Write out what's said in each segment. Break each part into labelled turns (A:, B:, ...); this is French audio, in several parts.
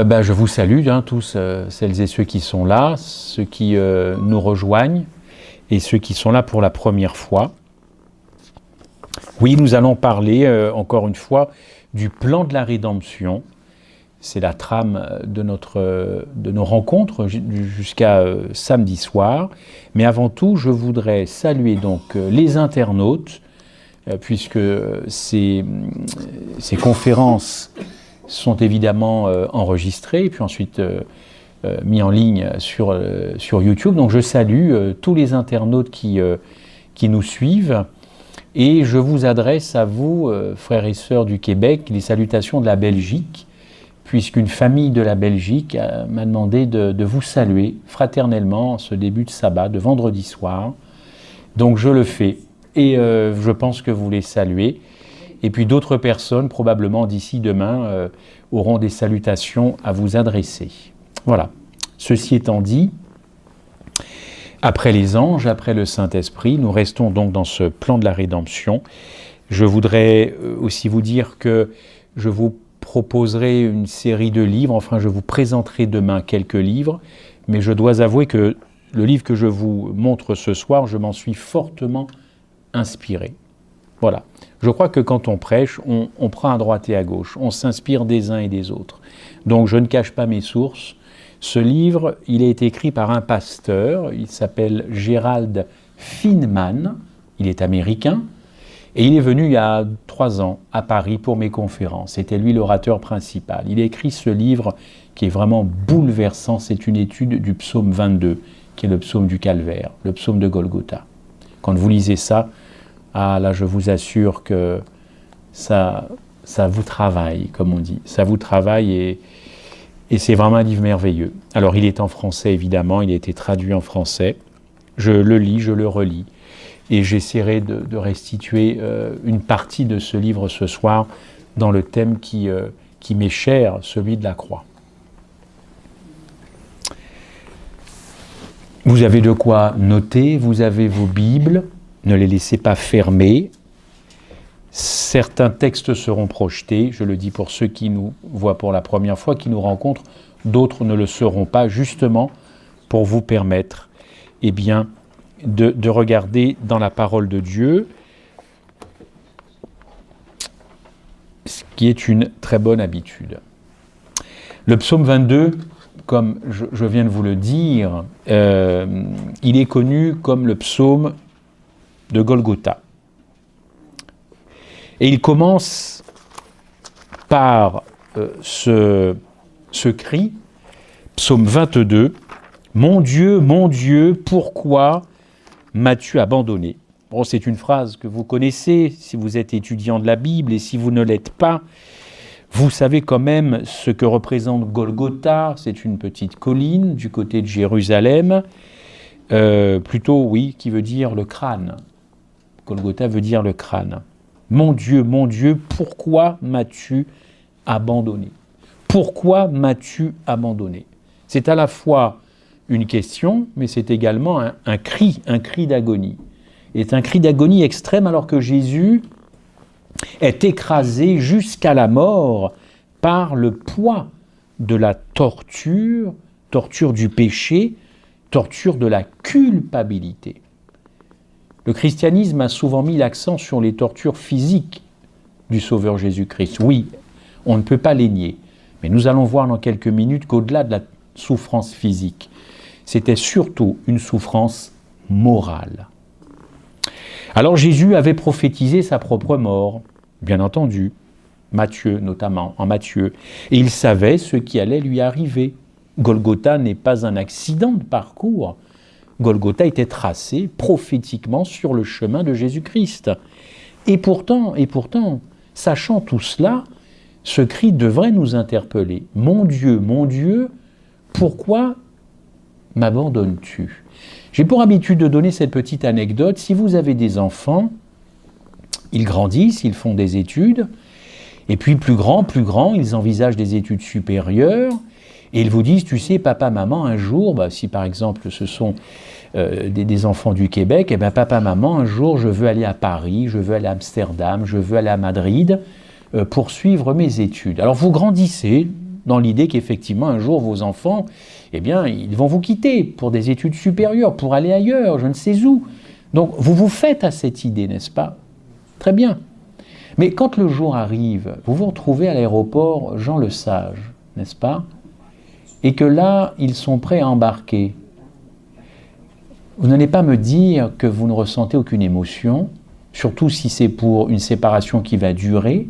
A: Je vous salue tous, celles et ceux qui sont là, ceux qui nous rejoignent et ceux qui sont là pour la première fois. Oui, nous allons parler encore une fois du plan de la rédemption. C'est la trame de nos rencontres jusqu'à samedi soir. Mais avant tout, je voudrais saluer donc les internautes, puisque ces conférences sont évidemment enregistrées et puis ensuite mis en ligne sur YouTube. Donc je salue tous les internautes qui nous suivent et je vous adresse à vous, frères et sœurs du Québec, les salutations de la Belgique, puisqu'une famille de la Belgique m'a demandé de vous saluer fraternellement en ce début de sabbat, de vendredi soir. Donc je le fais et je pense que vous les saluez. Et puis d'autres personnes, probablement d'ici demain, auront des salutations à vous adresser. Voilà. Ceci étant dit, après les anges, après le Saint-Esprit, nous restons donc dans ce plan de la rédemption. Je voudrais aussi vous dire que je vous proposerai une série de livres, enfin je vous présenterai demain quelques livres, mais je dois avouer que le livre que je vous montre ce soir, je m'en suis fortement inspiré. Voilà. Je crois que quand on prêche, on prend à droite et à gauche, on s'inspire des uns et des autres. Donc je ne cache pas mes sources. Ce livre, il a été écrit par un pasteur, il s'appelle Gerald Finneman, il est américain, et il est venu il y a 3 ans à Paris pour mes conférences. C'était lui l'orateur principal. Il a écrit ce livre qui est vraiment bouleversant, c'est une étude du psaume 22, qui est le psaume du Calvaire, le psaume de Golgotha. Quand vous lisez ça, là je vous assure que ça vous travaille, comme on dit. Ça vous travaille et c'est vraiment un livre merveilleux. Alors il est en français évidemment, il a été traduit en français. Je le lis, je le relis. Et j'essaierai de restituer une partie de ce livre ce soir dans le thème qui m'est cher, celui de la croix. Vous avez de quoi noter, vous avez vos Bibles. Ne les laissez pas fermés. Certains textes seront projetés, je le dis pour ceux qui nous voient pour la première fois, qui nous rencontrent, d'autres ne le seront pas, justement pour vous permettre de regarder dans la parole de Dieu, ce qui est une très bonne habitude. Le psaume 22, comme je viens de vous le dire, il est connu comme le psaume de Golgotha. Et il commence par ce cri, psaume 22, « Mon Dieu, pourquoi m'as-tu abandonné ?» Bon, c'est une phrase que vous connaissez si vous êtes étudiant de la Bible, et si vous ne l'êtes pas, vous savez quand même ce que représente Golgotha. C'est une petite colline du côté de Jérusalem, qui veut dire le crâne. Golgotha veut dire le crâne. Mon Dieu, pourquoi m'as-tu abandonné ? Pourquoi m'as-tu abandonné ? C'est à la fois une question, mais c'est également un cri d'agonie. Et c'est un cri d'agonie extrême alors que Jésus est écrasé jusqu'à la mort par le poids de la torture du péché, torture de la culpabilité. Le christianisme a souvent mis l'accent sur les tortures physiques du Sauveur Jésus-Christ. Oui, on ne peut pas les nier. Mais nous allons voir dans quelques minutes qu'au-delà de la souffrance physique, c'était surtout une souffrance morale. Alors Jésus avait prophétisé sa propre mort, bien entendu, Matthieu notamment, en Matthieu, et il savait ce qui allait lui arriver. Golgotha n'est pas un accident de parcours. Golgotha était tracé prophétiquement sur le chemin de Jésus-Christ. Et pourtant, sachant tout cela, ce cri devrait nous interpeller. « Mon Dieu, pourquoi m'abandonnes-tu » J'ai pour habitude de donner cette petite anecdote. Si vous avez des enfants, ils grandissent, ils font des études, et puis plus grands, ils envisagent des études supérieures, et ils vous disent, tu sais, papa, maman, un jour, si par exemple ce sont des enfants du Québec, papa, maman, un jour je veux aller à Paris, je veux aller à Amsterdam, je veux aller à Madrid, poursuivre mes études. Alors vous grandissez, dans l'idée qu'effectivement, un jour, vos enfants, eh bien, ils vont vous quitter pour des études supérieures, pour aller ailleurs, je ne sais où. Donc, vous vous faites à cette idée, n'est-ce pas? Très bien. Mais quand le jour arrive, vous vous retrouvez à l'aéroport Jean Lesage, n'est-ce pas? Et que là, ils sont prêts à embarquer. Vous n'allez pas me dire que vous ne ressentez aucune émotion, surtout si c'est pour une séparation qui va durer,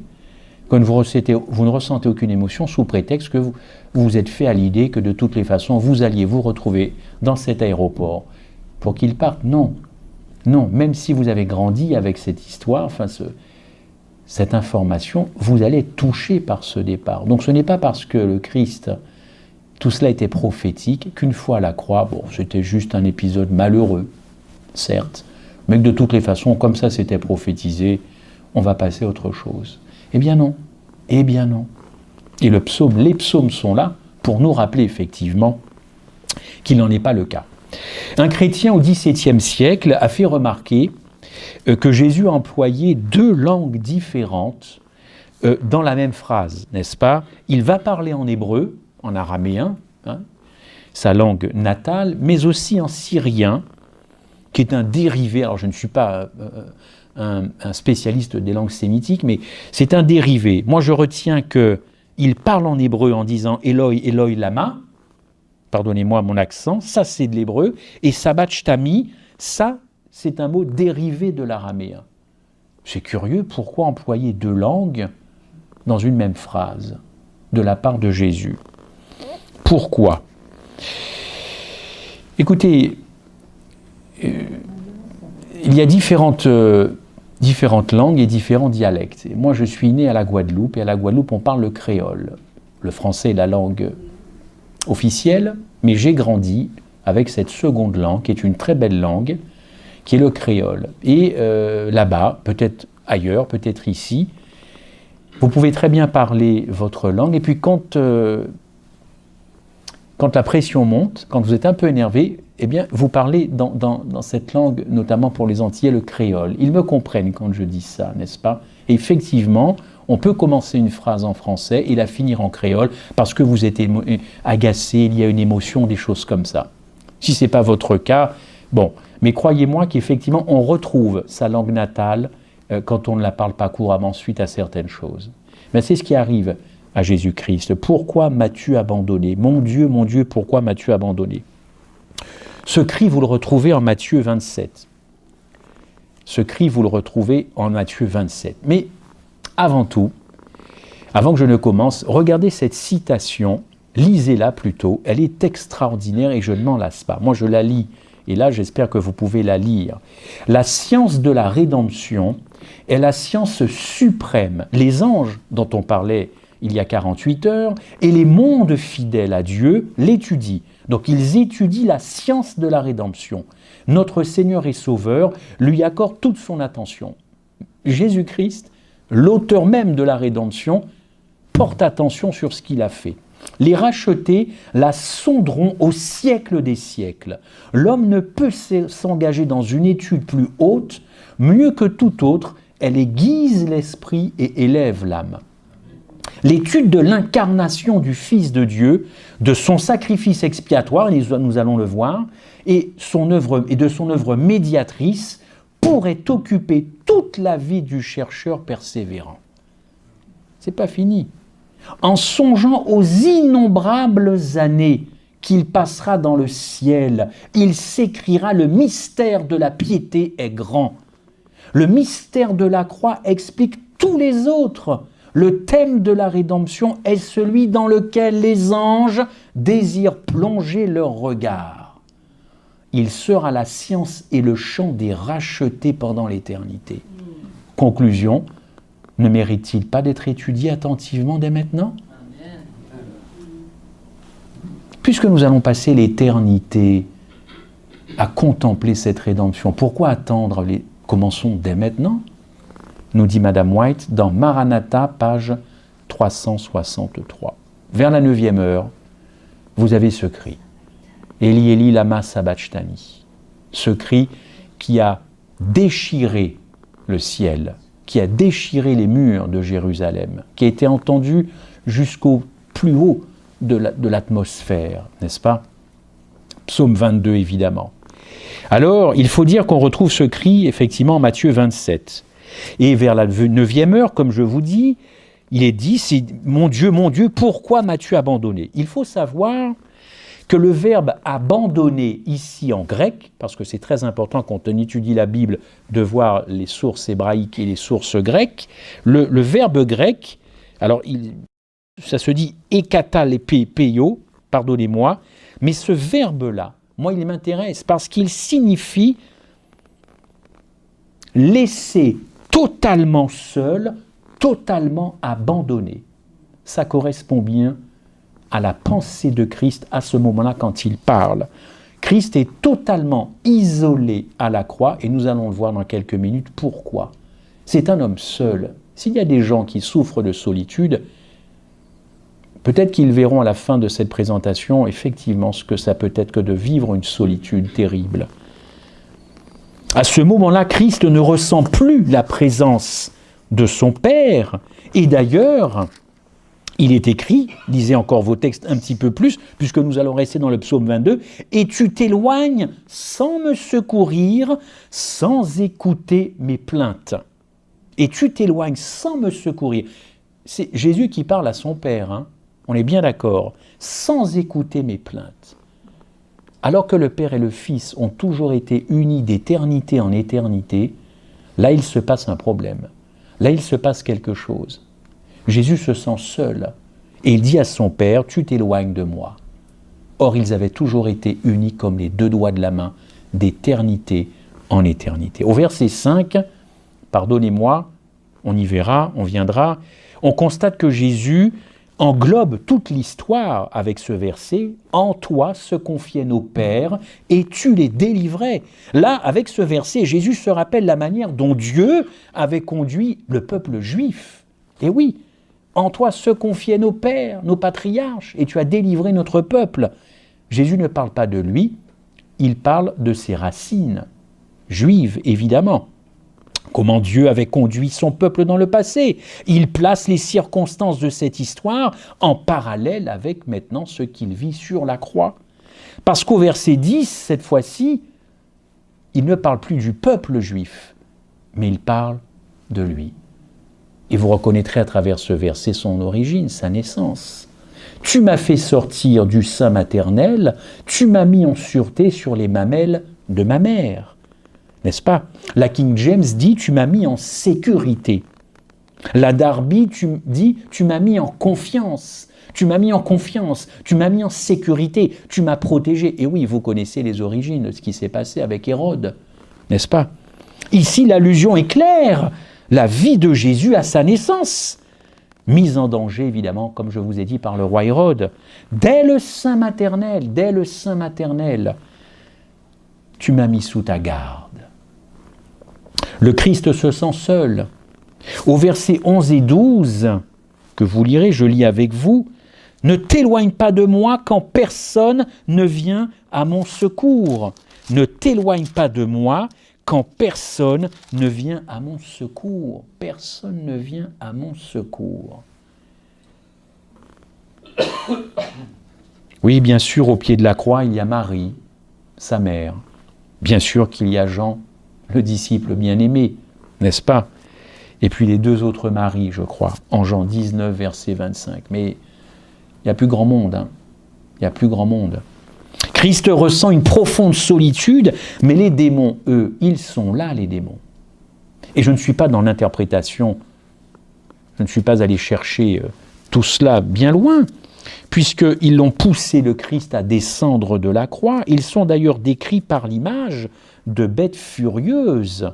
A: que vous ne ressentez aucune émotion sous prétexte que vous vous êtes fait à l'idée que de toutes les façons, vous alliez vous retrouver dans cet aéroport pour qu'ils partent. Non, non, même si vous avez grandi avec cette histoire, enfin cette information, vous allez être touché par ce départ. Donc ce n'est pas parce que le Christ, tout cela était prophétique, qu'une fois à la croix, bon, c'était juste un épisode malheureux, certes, mais que de toutes les façons, comme ça c'était prophétisé, on va passer à autre chose. Eh bien non, eh bien non. Et les psaumes sont là pour nous rappeler effectivement qu'il n'en est pas le cas. Un chrétien au XVIIe siècle a fait remarquer que Jésus a employé 2 langues différentes dans la même phrase, n'est-ce pas? Il va parler en hébreu, en araméen, hein, sa langue natale, mais aussi en syrien, qui est un dérivé. Alors je ne suis pas un spécialiste des langues sémitiques, mais c'est un dérivé. Moi je retiens qu'il parle en hébreu en disant « Eloi, Eloi, lama », pardonnez-moi mon accent, ça c'est de l'hébreu, et « sabachthani », ça c'est un mot dérivé de l'araméen. C'est curieux, pourquoi employer 2 langues dans une même phrase de la part de Jésus? Pourquoi? Écoutez, il y a différentes langues et différents dialectes. Et moi, je suis né à la Guadeloupe, et à la Guadeloupe, on parle le créole. Le français est la langue officielle, mais j'ai grandi avec cette seconde langue, qui est une très belle langue, qui est le créole. Et là-bas, peut-être ailleurs, peut-être ici, vous pouvez très bien parler votre langue, et puis quand la pression monte, quand vous êtes un peu énervé, eh bien, vous parlez dans cette langue, notamment pour les Antillais, le créole. Ils me comprennent quand je dis ça, n'est-ce pas? Et effectivement, on peut commencer une phrase en français et la finir en créole parce que vous êtes agacé, il y a une émotion, des choses comme ça. Si ce n'est pas votre cas, bon. Mais croyez-moi qu'effectivement, on retrouve sa langue natale quand on ne la parle pas couramment suite à certaines choses. Mais c'est ce qui arrive à Jésus-Christ. Pourquoi m'as-tu abandonné? Mon Dieu, pourquoi m'as-tu abandonné? Ce cri, vous le retrouvez en Matthieu 27. Ce cri, vous le retrouvez en Matthieu 27. Mais avant tout, avant que je ne commence, regardez cette citation, lisez-la plutôt, elle est extraordinaire et je ne m'en lasse pas. Moi, je la lis, et là, j'espère que vous pouvez la lire. La science de la rédemption est la science suprême. Les anges dont on parlait il y a 48 heures, et les mondes fidèles à Dieu l'étudient. Donc ils étudient la science de la rédemption. Notre Seigneur et Sauveur lui accorde toute son attention. Jésus-Christ, l'auteur même de la rédemption, porte attention sur ce qu'il a fait. Les rachetés la sonderont au siècle des siècles. L'homme ne peut s'engager dans une étude plus haute, mieux que tout autre, elle aiguise l'esprit et élève l'âme. L'étude de l'incarnation du Fils de Dieu, de son sacrifice expiatoire, nous allons le voir, et de son œuvre médiatrice, pourrait occuper toute la vie du chercheur persévérant. C'est pas fini. En songeant aux innombrables années qu'il passera dans le ciel, il s'écriera « Le mystère de la piété est grand ». Le mystère de la croix explique tous les autres. Le thème de la rédemption est celui dans lequel les anges désirent plonger leur regard. Il sera la science et le chant des rachetés pendant l'éternité. Conclusion, ne mérite-t-il pas d'être étudié attentivement dès maintenant? Puisque nous allons passer l'éternité à contempler cette rédemption, pourquoi attendre? Commençons dès maintenant, nous dit Madame White dans Maranatha, page 363. Vers la 9e heure, vous avez ce cri. Eli, Eli, lama sabachthani. Ce cri qui a déchiré le ciel, qui a déchiré les murs de Jérusalem, qui a été entendu jusqu'au plus haut de l'atmosphère, n'est-ce pas? Psaume 22, évidemment. Alors, il faut dire qu'on retrouve ce cri, effectivement, en Matthieu 27. Et vers la 9e heure, comme je vous dis, il est dit, c'est « Mon Dieu, pourquoi m'as-tu abandonné ?» Il faut savoir que le verbe « abandonner » ici en grec, parce que c'est très important quand on étudie la Bible de voir les sources hébraïques et les sources grecques, le verbe grec, alors ça se dit « ekatalepeo », pardonnez-moi, mais ce verbe-là, moi il m'intéresse parce qu'il signifie laisser totalement seul, totalement abandonné. Ça correspond bien à la pensée de Christ à ce moment-là quand il parle. Christ est totalement isolé à la croix et nous allons le voir dans quelques minutes. Pourquoi? C'est un homme seul. S'il y a des gens qui souffrent de solitude, peut-être qu'ils verront à la fin de cette présentation effectivement ce que ça peut être que de vivre une solitude terrible. À ce moment-là, Christ ne ressent plus la présence de son Père. Et d'ailleurs, il est écrit, lisez encore vos textes un petit peu plus, puisque nous allons rester dans le psaume 22, « Et tu t'éloignes sans me secourir, sans écouter mes plaintes. » Et tu t'éloignes sans me secourir. C'est Jésus qui parle à son Père, hein. On est bien d'accord, sans écouter mes plaintes. Alors que le Père et le Fils ont toujours été unis d'éternité en éternité, là il se passe un problème. Là il se passe quelque chose. Jésus se sent seul et il dit à son Père, « Tu t'éloignes de moi. » Or ils avaient toujours été unis comme les deux doigts de la main, d'éternité en éternité. Au verset 5, pardonnez-moi, on y verra, on viendra, on constate que Jésus englobe toute l'histoire avec ce verset « En toi se confiaient nos pères et tu les délivrais ». Là, avec ce verset, Jésus se rappelle la manière dont Dieu avait conduit le peuple juif. Et oui, en toi se confiaient nos pères, nos patriarches, et tu as délivré notre peuple. Jésus ne parle pas de lui, il parle de ses racines, juives évidemment. Comment Dieu avait conduit son peuple dans le passé. Il place les circonstances de cette histoire en parallèle avec maintenant ce qu'il vit sur la croix. Parce qu'au verset 10, cette fois-ci, il ne parle plus du peuple juif, mais il parle de lui. Et vous reconnaîtrez à travers ce verset son origine, sa naissance. « Tu m'as fait sortir du sein maternel, tu m'as mis en sûreté sur les mamelles de ma mère. » N'est-ce pas? La King James dit « tu m'as mis en sécurité ». La Darby dit « tu m'as mis en confiance ». Tu m'as mis en confiance, tu m'as mis en sécurité, tu m'as protégé. Et oui, vous connaissez les origines de ce qui s'est passé avec Hérode, n'est-ce pas? Ici, l'allusion est claire. La vie de Jésus à sa naissance, mise en danger, évidemment, comme je vous ai dit, par le roi Hérode. Dès le sein maternel, tu m'as mis sous ta garde. Le Christ se sent seul. Au verset 11 et 12, que vous lirez, je lis avec vous, « Ne t'éloigne pas de moi quand personne ne vient à mon secours. Ne t'éloigne pas de moi quand personne ne vient à mon secours. » Personne ne vient à mon secours. Oui, bien sûr, au pied de la croix, il y a Marie, sa mère. Bien sûr qu'il y a Jean, le disciple bien-aimé, n'est-ce pas? Et puis les deux autres Maries, je crois, en Jean 19, verset 25. Mais il n'y a plus grand monde, hein. Il n'y a plus grand monde. Christ ressent une profonde solitude, mais les démons, eux, ils sont là, les démons. Et je ne suis pas dans l'interprétation, je ne suis pas allé chercher tout cela bien loin, puisqu'ils l'ont poussé le Christ à descendre de la croix. Ils sont d'ailleurs décrits par l'image de bêtes furieuses.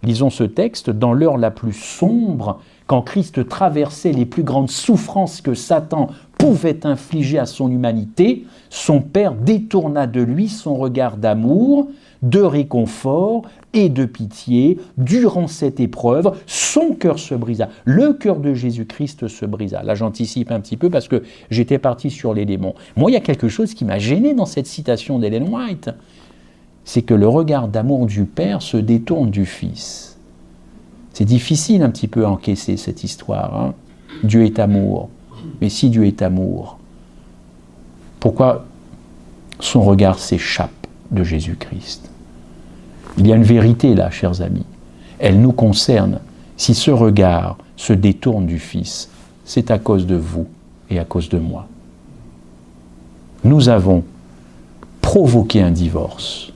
A: Lisons ce texte, dans l'heure la plus sombre, quand Christ traversait les plus grandes souffrances que Satan pouvait infliger à son humanité, son Père détourna de lui son regard d'amour, de réconfort et de pitié. Durant cette épreuve, son cœur se brisa. Le cœur de Jésus-Christ se brisa. Là, j'anticipe un petit peu parce que j'étais parti sur les démons. Moi, il y a quelque chose qui m'a gêné dans cette citation d'Ellen White. C'est que le regard d'amour du Père se détourne du Fils. C'est difficile un petit peu à encaisser cette histoire. Hein. Dieu est amour. Mais si Dieu est amour, pourquoi son regard s'échappe de Jésus-Christ? Il y a une vérité là, chers amis. Elle nous concerne. Si ce regard se détourne du Fils, c'est à cause de vous et à cause de moi. Nous avons provoqué un divorce.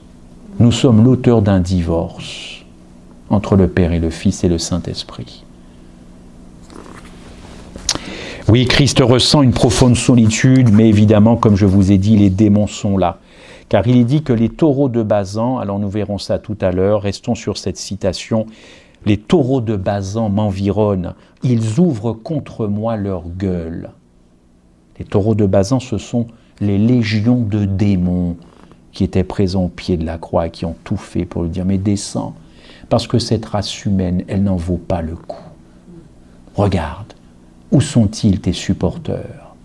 A: Nous sommes l'auteur d'un divorce entre le Père et le Fils et le Saint-Esprit. Oui, Christ ressent une profonde solitude, mais évidemment, comme je vous ai dit, les démons sont là. Car il est dit que les taureaux de Basan, alors nous verrons ça tout à l'heure, restons sur cette citation, les taureaux de Basan m'environnent, ils ouvrent contre moi leur gueule. Les taureaux de Basan, ce sont les légions de démons qui étaient présents au pied de la croix et qui ont tout fait pour lui dire « Mais descends, parce que cette race humaine, elle n'en vaut pas le coup. Regarde, où sont-ils tes supporters?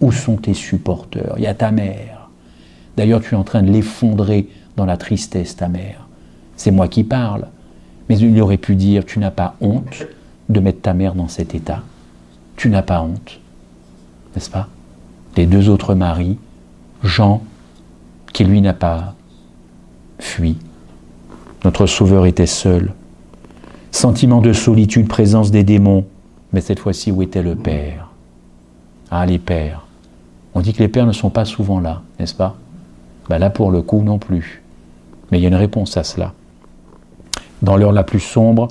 A: Où sont tes supporters? Il y a ta mère. D'ailleurs, tu es en train de l'effondrer dans la tristesse, ta mère. C'est moi qui parle. Mais il aurait pu dire, tu n'as pas honte de mettre ta mère dans cet état. Tu n'as pas honte, n'est-ce pas? Les deux autres maris, Jean, qui lui n'a pas fui. Notre Sauveur était seul. Sentiment de solitude, présence des démons. Mais cette fois-ci, où était le Père? Ah, les pères. On dit que les pères ne sont pas souvent là, n'est-ce pas? Ben là, pour le coup, non plus. Mais il y a une réponse à cela. Dans l'heure la plus sombre,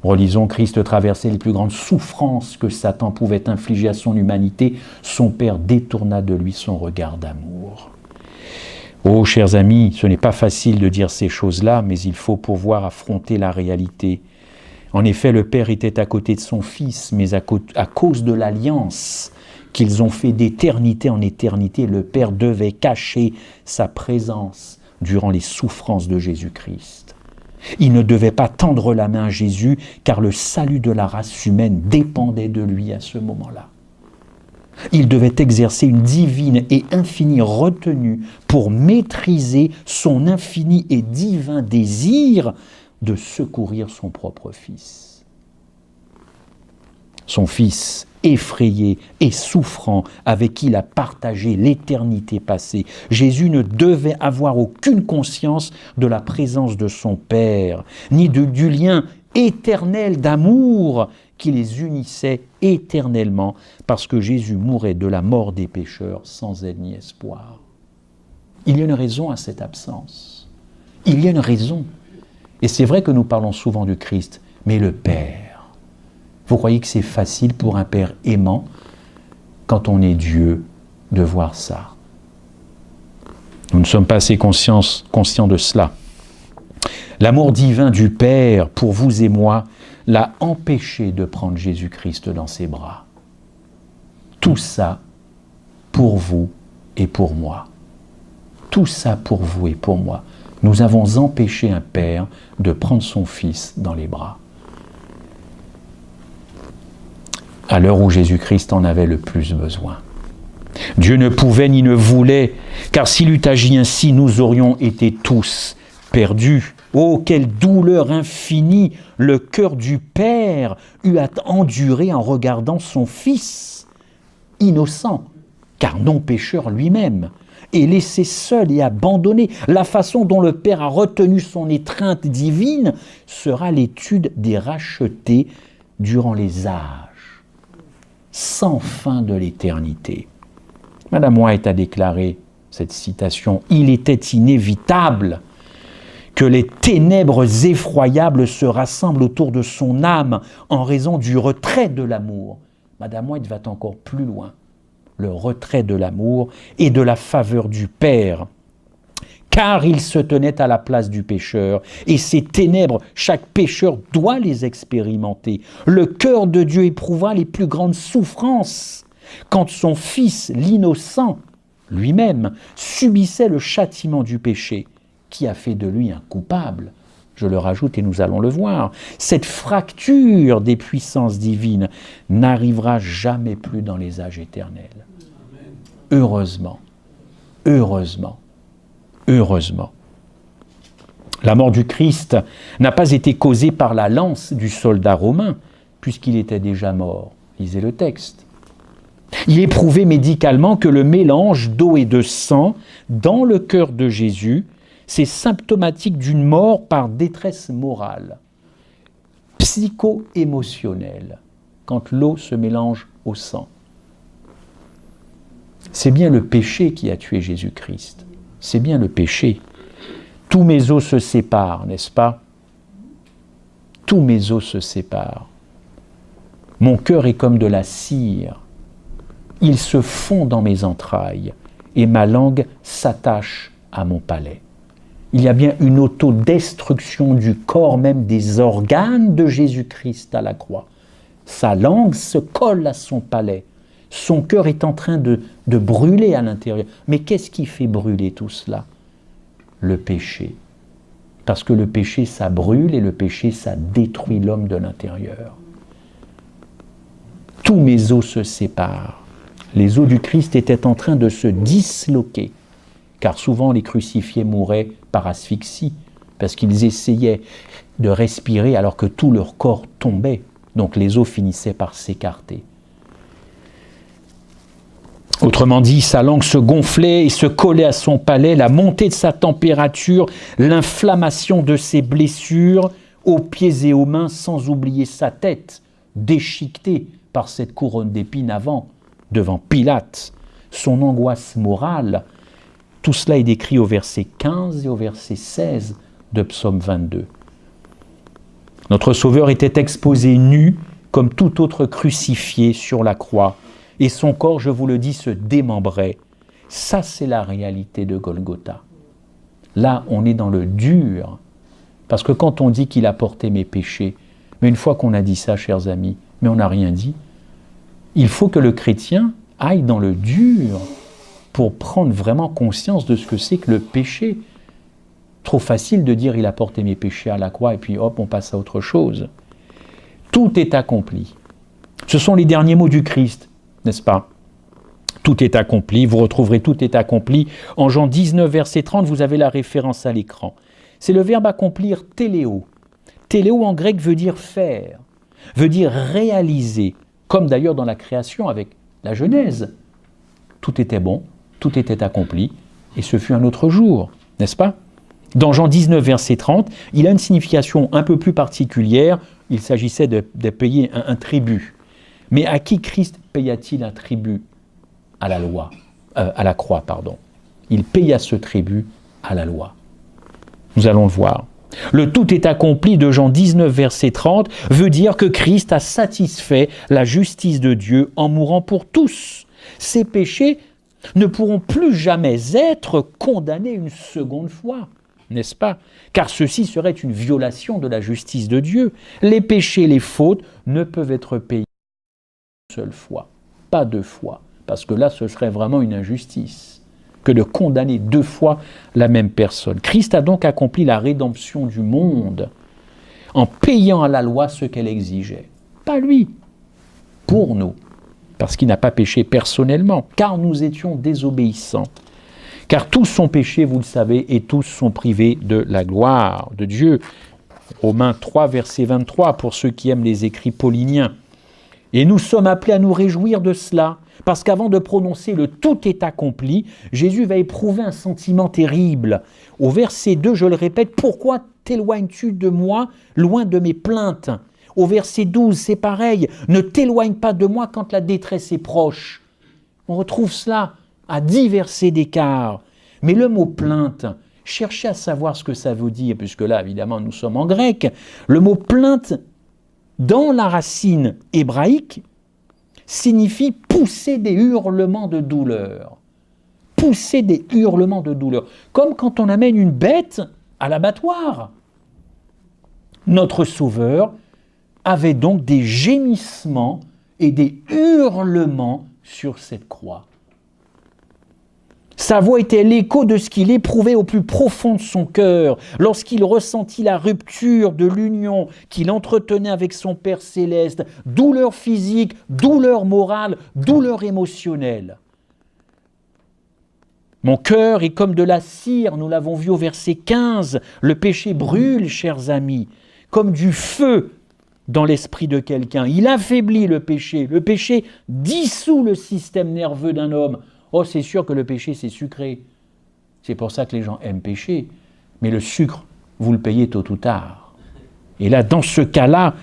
A: relisons, Christ traversait les plus grandes souffrances que Satan pouvait infliger à son humanité. Son Père détourna de lui son regard d'amour. Oh, chers amis, ce n'est pas facile de dire ces choses-là, mais il faut pouvoir affronter la réalité. En effet, le Père était à côté de son Fils, mais à cause de l'alliance qu'ils ont fait d'éternité en éternité, le Père devait cacher sa présence durant les souffrances de Jésus-Christ. Il ne devait pas tendre la main à Jésus, car le salut de la race humaine dépendait de lui à ce moment-là. Il devait exercer une divine et infinie retenue pour maîtriser son infini et divin désir de secourir son propre Fils. Son Fils, effrayé et souffrant, avec qui il a partagé l'éternité passée. Jésus ne devait avoir aucune conscience de la présence de son Père, ni du lien éternel d'amour qui les unissait éternellement, parce que Jésus mourait de la mort des pécheurs sans aide ni espoir. Il y a une raison à cette absence. Il y a une raison. Et c'est vrai que nous parlons souvent du Christ, mais le Père. Vous croyez que c'est facile pour un Père aimant, quand on est Dieu, de voir ça? Nous ne sommes pas assez conscients de cela. L'amour divin du Père, pour vous et moi, l'a empêché de prendre Jésus-Christ dans ses bras. Tout ça pour vous et pour moi. Tout ça pour vous et pour moi. Nous avons empêché un Père de prendre son Fils dans les bras. À l'heure où Jésus-Christ en avait le plus besoin. Dieu ne pouvait ni ne voulait, car s'il eût agi ainsi, nous aurions été tous perdus. Oh, quelle douleur infinie le cœur du Père eut à endurer en regardant son Fils, innocent, car non pécheur lui-même, et laissé seul et abandonné. La façon dont le Père a retenu son étreinte divine sera l'étude des rachetés durant les âges, sans fin de l'éternité. Madame White a déclaré cette citation, « Il était inévitable que les ténèbres effroyables se rassemblent autour de son âme en raison du retrait de l'amour. » Madame White va encore plus loin. Le retrait de l'amour et de la faveur du Père. Car il se tenait à la place du pécheur, et ces ténèbres, chaque pécheur doit les expérimenter. Le cœur de Dieu éprouva les plus grandes souffrances quand son Fils, l'innocent, lui-même, subissait le châtiment du péché, qui a fait de lui un coupable. Je le rajoute et nous allons le voir. Cette fracture des puissances divines n'arrivera jamais plus dans les âges éternels. Heureusement, heureusement, heureusement. La mort du Christ n'a pas été causée par la lance du soldat romain, puisqu'il était déjà mort. Lisez le texte. Il est prouvé médicalement que le mélange d'eau et de sang dans le cœur de Jésus, c'est symptomatique d'une mort par détresse morale, psycho-émotionnelle, quand l'eau se mélange au sang. C'est bien le péché qui a tué Jésus-Christ. C'est bien le péché. Tous mes os se séparent, n'est-ce pas? Tous mes os se séparent. Mon cœur est comme de la cire. Il se fond dans mes entrailles et ma langue s'attache à mon palais. Il y a bien une autodestruction du corps, même des organes de Jésus-Christ à la croix. Sa langue se colle à son palais. Son cœur est en train de brûler à l'intérieur. Mais qu'est-ce qui fait brûler tout cela? Le péché. Parce que le péché, ça brûle et le péché, ça détruit l'homme de l'intérieur. Tous mes os se séparent. Les os du Christ étaient en train de se disloquer, car souvent les crucifiés mouraient par asphyxie, parce qu'ils essayaient de respirer alors que tout leur corps tombait. Donc les os finissaient par s'écarter. Autrement dit, sa langue se gonflait et se collait à son palais, la montée de sa température, l'inflammation de ses blessures, aux pieds et aux mains, sans oublier sa tête, déchiquetée par cette couronne d'épines devant Pilate, son angoisse morale. Tout cela est décrit au verset 15 et au verset 16 de Psaume 22. Notre Sauveur était exposé nu comme tout autre crucifié sur la croix, et son corps, je vous le dis, se démembrait. Ça, c'est la réalité de Golgotha. Là, on est dans le dur, parce que quand on dit qu'il a porté mes péchés, mais une fois qu'on a dit ça, chers amis, mais on n'a rien dit, il faut que le chrétien aille dans le dur pour prendre vraiment conscience de ce que c'est que le péché. Trop facile de dire « il a porté mes péchés à la croix » et puis hop, on passe à autre chose. Tout est accompli. Ce sont les derniers mots du Christ, n'est-ce pas? Tout est accompli, vous retrouverez tout est accompli. En Jean 19, verset 30, vous avez la référence à l'écran. C'est le verbe accomplir téléo. Téléo en grec veut dire faire, veut dire réaliser, comme d'ailleurs dans la création avec la Genèse. Tout était bon, tout était accompli, et ce fut un autre jour, n'est-ce pas? Dans Jean 19, verset 30, il a une signification un peu plus particulière. Il s'agissait de payer un tribut. Mais à qui Christ paya-t-il un tribut? À la loi, à la croix, pardon. Il paya ce tribut à la loi. Nous allons le voir. Le tout est accompli de Jean 19, verset 30, veut dire que Christ a satisfait la justice de Dieu en mourant pour tous. Ces péchés ne pourront plus jamais être condamnés une seconde fois, n'est-ce pas? Car ceci serait une violation de la justice de Dieu. Les péchés, les fautes ne peuvent être payés une seule fois, pas deux fois, parce que là, ce serait vraiment une injustice que de condamner deux fois la même personne. Christ a donc accompli la rédemption du monde en payant à la loi ce qu'elle exigeait. Pas lui, pour nous, parce qu'il n'a pas péché personnellement, car nous étions désobéissants. Car tous sont péchés, vous le savez, et tous sont privés de la gloire de Dieu. Romains 3, verset 23, pour ceux qui aiment les écrits pauliniens. Et nous sommes appelés à nous réjouir de cela, parce qu'avant de prononcer le « tout est accompli », Jésus va éprouver un sentiment terrible. Au verset 2, je le répète, « Pourquoi t'éloignes-tu de moi, loin de mes plaintes ?» Au verset 12, c'est pareil, « Ne t'éloigne pas de moi quand la détresse est proche. » On retrouve cela à 10 versets d'écart. Mais le mot « plainte », cherchez à savoir ce que ça veut dire, puisque là, évidemment, nous sommes en grec. Le mot « plainte », dans la racine hébraïque, signifie pousser des hurlements de douleur. Pousser des hurlements de douleur. Comme quand on amène une bête à l'abattoir. Notre Sauveur avait donc des gémissements et des hurlements sur cette croix. Sa voix était l'écho de ce qu'il éprouvait au plus profond de son cœur, lorsqu'il ressentit la rupture de l'union qu'il entretenait avec son Père céleste, douleur physique, douleur morale, douleur émotionnelle. Mon cœur est comme de la cire, nous l'avons vu au verset 15, le péché brûle, chers amis, comme du feu dans l'esprit de quelqu'un. Il affaiblit le péché. Le péché dissout le système nerveux d'un homme. Oh, c'est sûr que le péché, c'est sucré. C'est pour ça que les gens aiment pécher. Mais le sucre, vous le payez tôt ou tard. Et là, dans ce cas-là,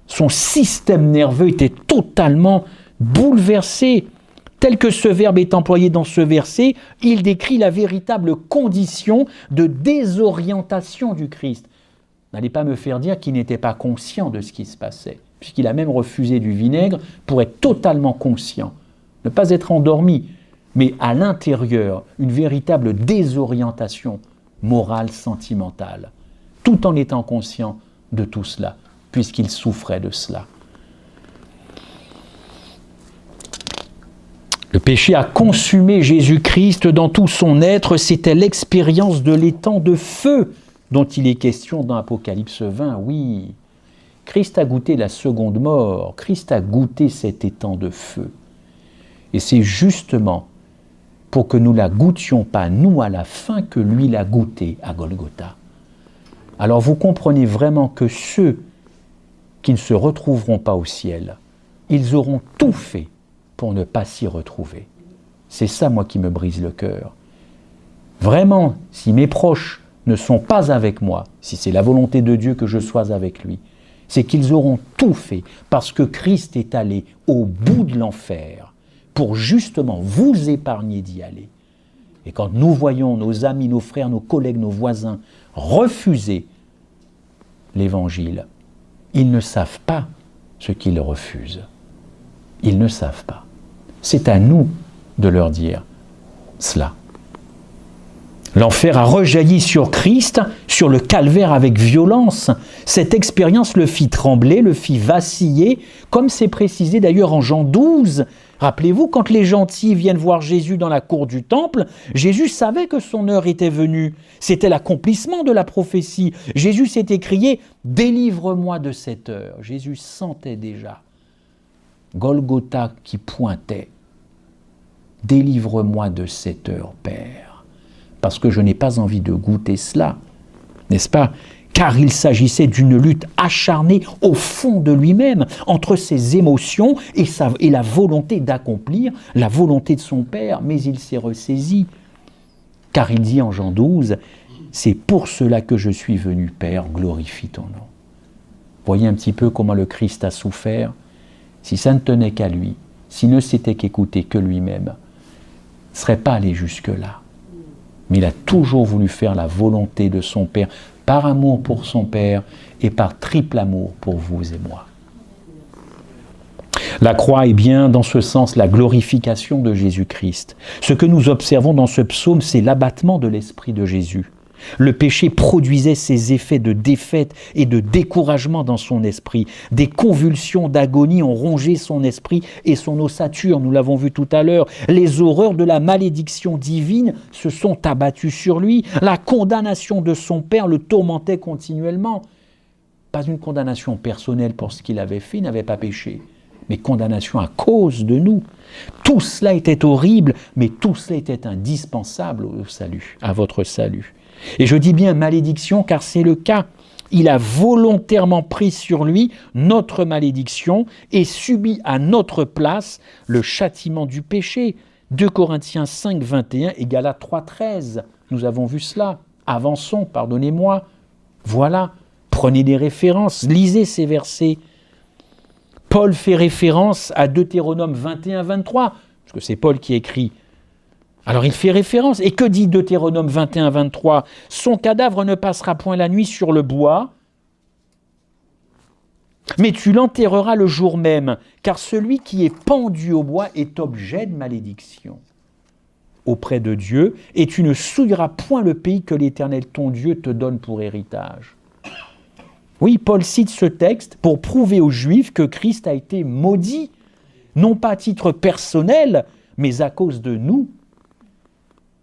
A: son système nerveux était totalement bouleversé. Tel que ce verbe est employé dans ce verset, il décrit la véritable condition de désorientation du Christ. N'allez pas me faire dire qu'il n'était pas conscient de ce qui se passait, puisqu'il a même refusé du vinaigre pour être totalement conscient. Ne pas être endormi, mais à l'intérieur, une véritable désorientation morale, sentimentale, tout en étant conscient de tout cela, puisqu'il souffrait de cela. Le péché a consumé Jésus-Christ dans tout son être, c'était l'expérience de l'étang de feu dont il est question dans Apocalypse 20, oui. Christ a goûté la seconde mort, Christ a goûté cet étang de feu. Et c'est justement pour que nous ne la goûtions pas, nous, à la fin, que lui l'a goûté à Golgotha. Alors vous comprenez vraiment que ceux qui ne se retrouveront pas au ciel, ils auront tout fait pour ne pas s'y retrouver. C'est ça, moi, qui me brise le cœur. Vraiment, si mes proches ne sont pas avec moi, si c'est la volonté de Dieu que je sois avec lui, c'est qu'ils auront tout fait parce que Christ est allé au bout de l'enfer pour justement vous épargner d'y aller. Et quand nous voyons nos amis, nos frères, nos collègues, nos voisins refuser l'Évangile, ils ne savent pas ce qu'ils refusent. Ils ne savent pas. C'est à nous de leur dire cela. L'enfer a rejailli sur Christ, sur le calvaire avec violence. Cette expérience le fit trembler, le fit vaciller, comme c'est précisé d'ailleurs en Jean 12. Rappelez-vous, quand les gentils viennent voir Jésus dans la cour du temple, Jésus savait que son heure était venue. C'était l'accomplissement de la prophétie. Jésus s'est écrié « Délivre-moi de cette heure ». Jésus sentait déjà Golgotha qui pointait « Délivre-moi de cette heure, Père ». Parce que je n'ai pas envie de goûter cela, n'est-ce pas? Car il s'agissait d'une lutte acharnée au fond de lui-même, entre ses émotions et la volonté d'accomplir la volonté de son Père, mais il s'est ressaisi. Car il dit en Jean 12, « C'est pour cela que je suis venu, Père, glorifie ton nom. » Voyez un petit peu comment le Christ a souffert. Si ça ne tenait qu'à lui, s'il ne s'était qu'écouté que lui-même, il ne serait pas allé jusque-là. Mais il a toujours voulu faire la volonté de son Père, par amour pour son Père et par triple amour pour vous et moi. La croix est bien, dans ce sens, la glorification de Jésus-Christ. Ce que nous observons dans ce psaume, c'est l'abattement de l'Esprit de Jésus. Le péché produisait ses effets de défaite et de découragement dans son esprit. Des convulsions d'agonie ont rongé son esprit et son ossature, nous l'avons vu tout à l'heure. Les horreurs de la malédiction divine se sont abattues sur lui. La condamnation de son Père le tourmentait continuellement. Pas une condamnation personnelle pour ce qu'il avait fait, il n'avait pas péché, mais condamnation à cause de nous. Tout cela était horrible, mais tout cela était indispensable au salut, à votre salut. Et je dis bien malédiction car c'est le cas. Il a volontairement pris sur lui notre malédiction et subi à notre place le châtiment du péché. 2 Corinthiens 5, 21 et Galates 3, 13. Nous avons vu cela. Avançons, pardonnez-moi. Voilà, prenez des références, lisez ces versets. Paul fait référence à Deutéronome 21, 23, parce que c'est Paul qui écrit. Alors il fait référence. Et que dit Deutéronome 21, 23 ? Son cadavre ne passera point la nuit sur le bois, mais tu l'enterreras le jour même, car celui qui est pendu au bois est objet de malédiction auprès de Dieu, et tu ne souilleras point le pays que l'Éternel ton Dieu te donne pour héritage. Oui, Paul cite ce texte pour prouver aux Juifs que Christ a été maudit, non pas à titre personnel, mais à cause de nous,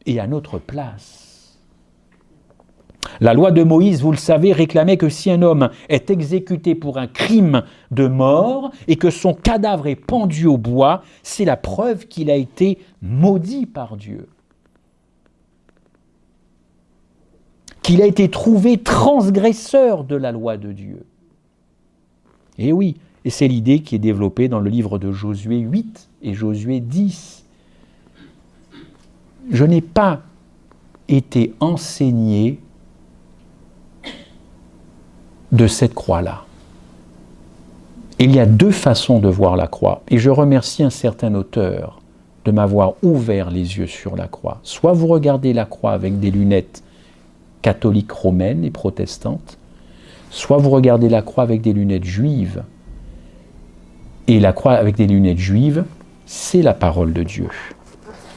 A: et à notre place. La loi de Moïse, vous le savez, réclamait que si un homme est exécuté pour un crime de mort et que son cadavre est pendu au bois, c'est la preuve qu'il a été maudit par Dieu. Qu'il a été trouvé transgresseur de la loi de Dieu. Et oui, et c'est l'idée qui est développée dans le livre de Josué 8 et Josué 10. Je n'ai pas été enseigné de cette croix-là. Il y a deux façons de voir la croix, et je remercie un certain auteur de m'avoir ouvert les yeux sur la croix. Soit vous regardez la croix avec des lunettes catholiques romaines et protestantes, soit vous regardez la croix avec des lunettes juives. Et la croix avec des lunettes juives, c'est la parole de Dieu.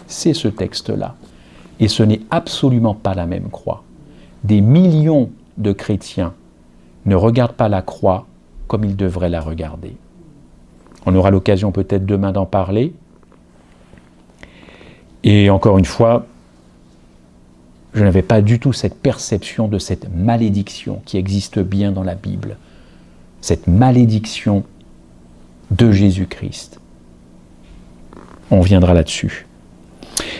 A: C'est ce texte-là. Et ce n'est absolument pas la même croix. Des millions de chrétiens ne regardent pas la croix comme ils devraient la regarder. On aura l'occasion peut-être demain d'en parler. Et encore une fois, je n'avais pas du tout cette perception de cette malédiction qui existe bien dans la Bible. Cette malédiction de Jésus-Christ. On viendra là-dessus.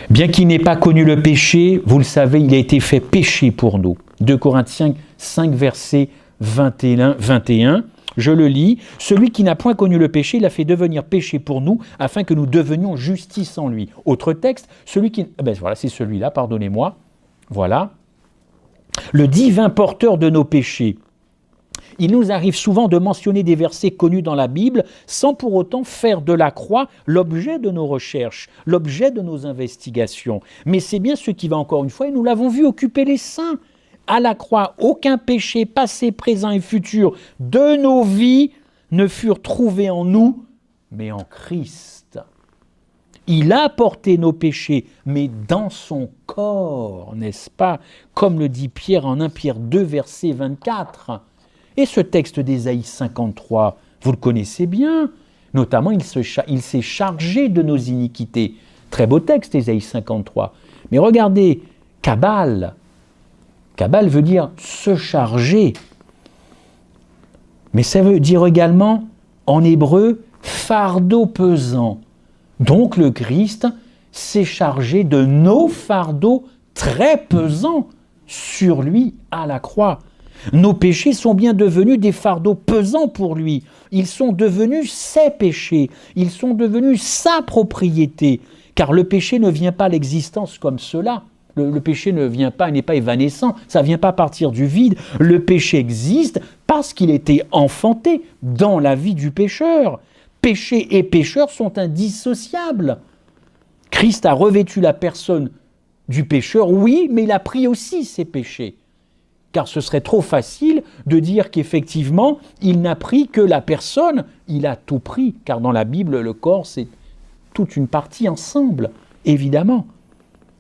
A: Bien qu'il n'ait pas connu le péché, vous le savez, il a été fait péché pour nous. 2 Corinthiens 5, verset 21, je le lis. « Celui qui n'a point connu le péché, il a fait devenir péché pour nous, afin que nous devenions justice en lui. » Autre texte, celui qui... voilà, c'est celui-là, pardonnez-moi. Voilà. « Le divin porteur de nos péchés. » Il nous arrive souvent de mentionner des versets connus dans la Bible sans pour autant faire de la croix l'objet de nos recherches, l'objet de nos investigations. Mais c'est bien ce qui va encore une fois, et nous l'avons vu, occuper les saints. À la croix, aucun péché passé, présent et futur de nos vies ne furent trouvés en nous, mais en Christ. Il a porté nos péchés, mais dans son corps, n'est-ce pas? Comme le dit Pierre en 1 Pierre 2, verset 24. Et ce texte d'Ésaïe 53, vous le connaissez bien, notamment il s'est chargé de nos iniquités. Très beau texte, Ésaïe 53. Mais regardez, Kabal veut dire se charger. Mais ça veut dire également, en hébreu, fardeau pesant. Donc le Christ s'est chargé de nos fardeaux très pesants sur lui à la croix. Nos péchés sont bien devenus des fardeaux pesants pour lui. Ils sont devenus ses péchés. Ils sont devenus sa propriété. Car le péché ne vient pas à l'existence comme cela. Le péché ne vient pas, il n'est pas évanescent. Ça ne vient pas partir du vide. Le péché existe parce qu'il était enfanté dans la vie du pécheur. Péché et pécheur sont indissociables. Christ a revêtu la personne du pécheur, oui, mais il a pris aussi ses péchés. Car ce serait trop facile de dire qu'effectivement, il n'a pris que la personne, il a tout pris. Car dans la Bible, le corps, c'est toute une partie ensemble, évidemment.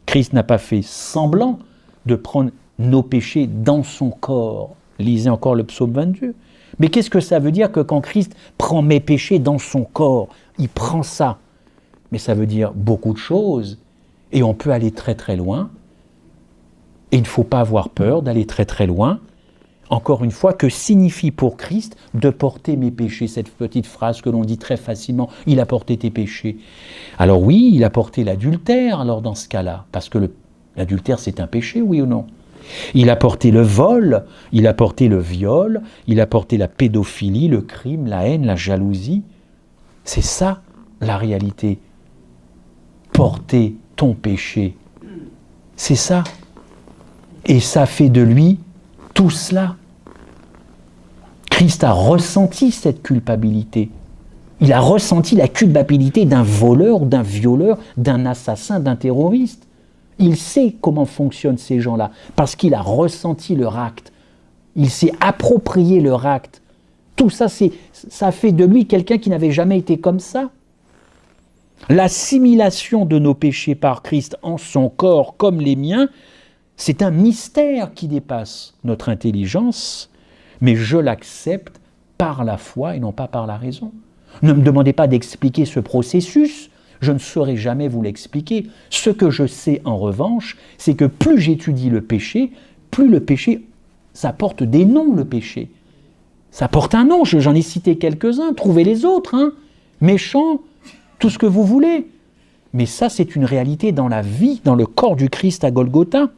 A: Christ n'a pas fait semblant de prendre nos péchés dans son corps. Lisez encore le psaume 22. Mais qu'est-ce que ça veut dire que quand Christ prend mes péchés dans son corps, il prend ça? Mais ça veut dire beaucoup de choses. Et on peut aller très très loin. Et il ne faut pas avoir peur d'aller très très loin. Encore une fois, que signifie pour Christ de porter mes péchés? Cette petite phrase que l'on dit très facilement, il a porté tes péchés. Alors oui, il a porté l'adultère, alors dans ce cas-là, parce que l'adultère c'est un péché, oui ou non? Il a porté le vol, il a porté le viol, il a porté la pédophilie, le crime, la haine, la jalousie. C'est ça la réalité. Porter ton péché, c'est ça. Et ça fait de lui tout cela. Christ a ressenti cette culpabilité. Il a ressenti la culpabilité d'un voleur, d'un violeur, d'un assassin, d'un terroriste. Il sait comment fonctionnent ces gens-là, parce qu'il a ressenti leur acte. Il s'est approprié leur acte. Tout ça, ça fait de lui quelqu'un qui n'avait jamais été comme ça. L'assimilation de nos péchés par Christ en son corps, comme les miens, c'est un mystère qui dépasse notre intelligence, mais je l'accepte par la foi et non pas par la raison. Ne me demandez pas d'expliquer ce processus, je ne saurais jamais vous l'expliquer. Ce que je sais en revanche, c'est que plus j'étudie le péché, plus le péché, ça porte des noms, le péché. Ça porte un nom, j'en ai cité quelques-uns, trouvez les autres, hein, méchants, tout ce que vous voulez. Mais ça, c'est une réalité dans la vie, dans le corps du Christ à Golgotha.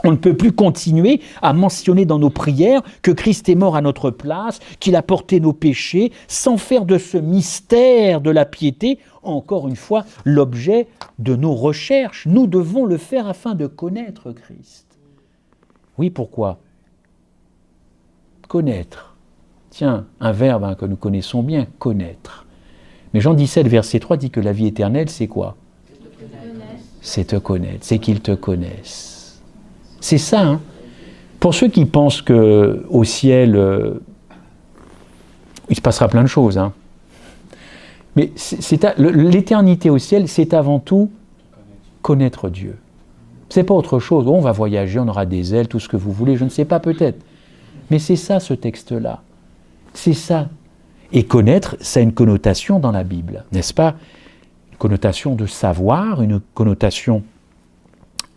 A: On ne peut plus continuer à mentionner dans nos prières que Christ est mort à notre place, qu'il a porté nos péchés, sans faire de ce mystère de la piété, encore une fois, l'objet de nos recherches. Nous devons le faire afin de connaître Christ. Oui, pourquoi ? Connaître. Tiens, un verbe que nous connaissons bien, connaître. Mais Jean 17, verset 3 dit que la vie éternelle, c'est quoi ? C'est te connaître, c'est qu'ils te connaissent. C'est ça, hein. Pour ceux qui pensent qu'au ciel, il se passera plein de choses, hein. Mais l'éternité au ciel, c'est avant tout connaître Dieu. C'est pas autre chose. On va voyager, on aura des ailes, tout ce que vous voulez, je ne sais pas, peut-être. Mais c'est ça, ce texte-là. C'est ça. Et connaître, ça a une connotation dans la Bible, n'est-ce pas ? Une connotation de savoir, une connotation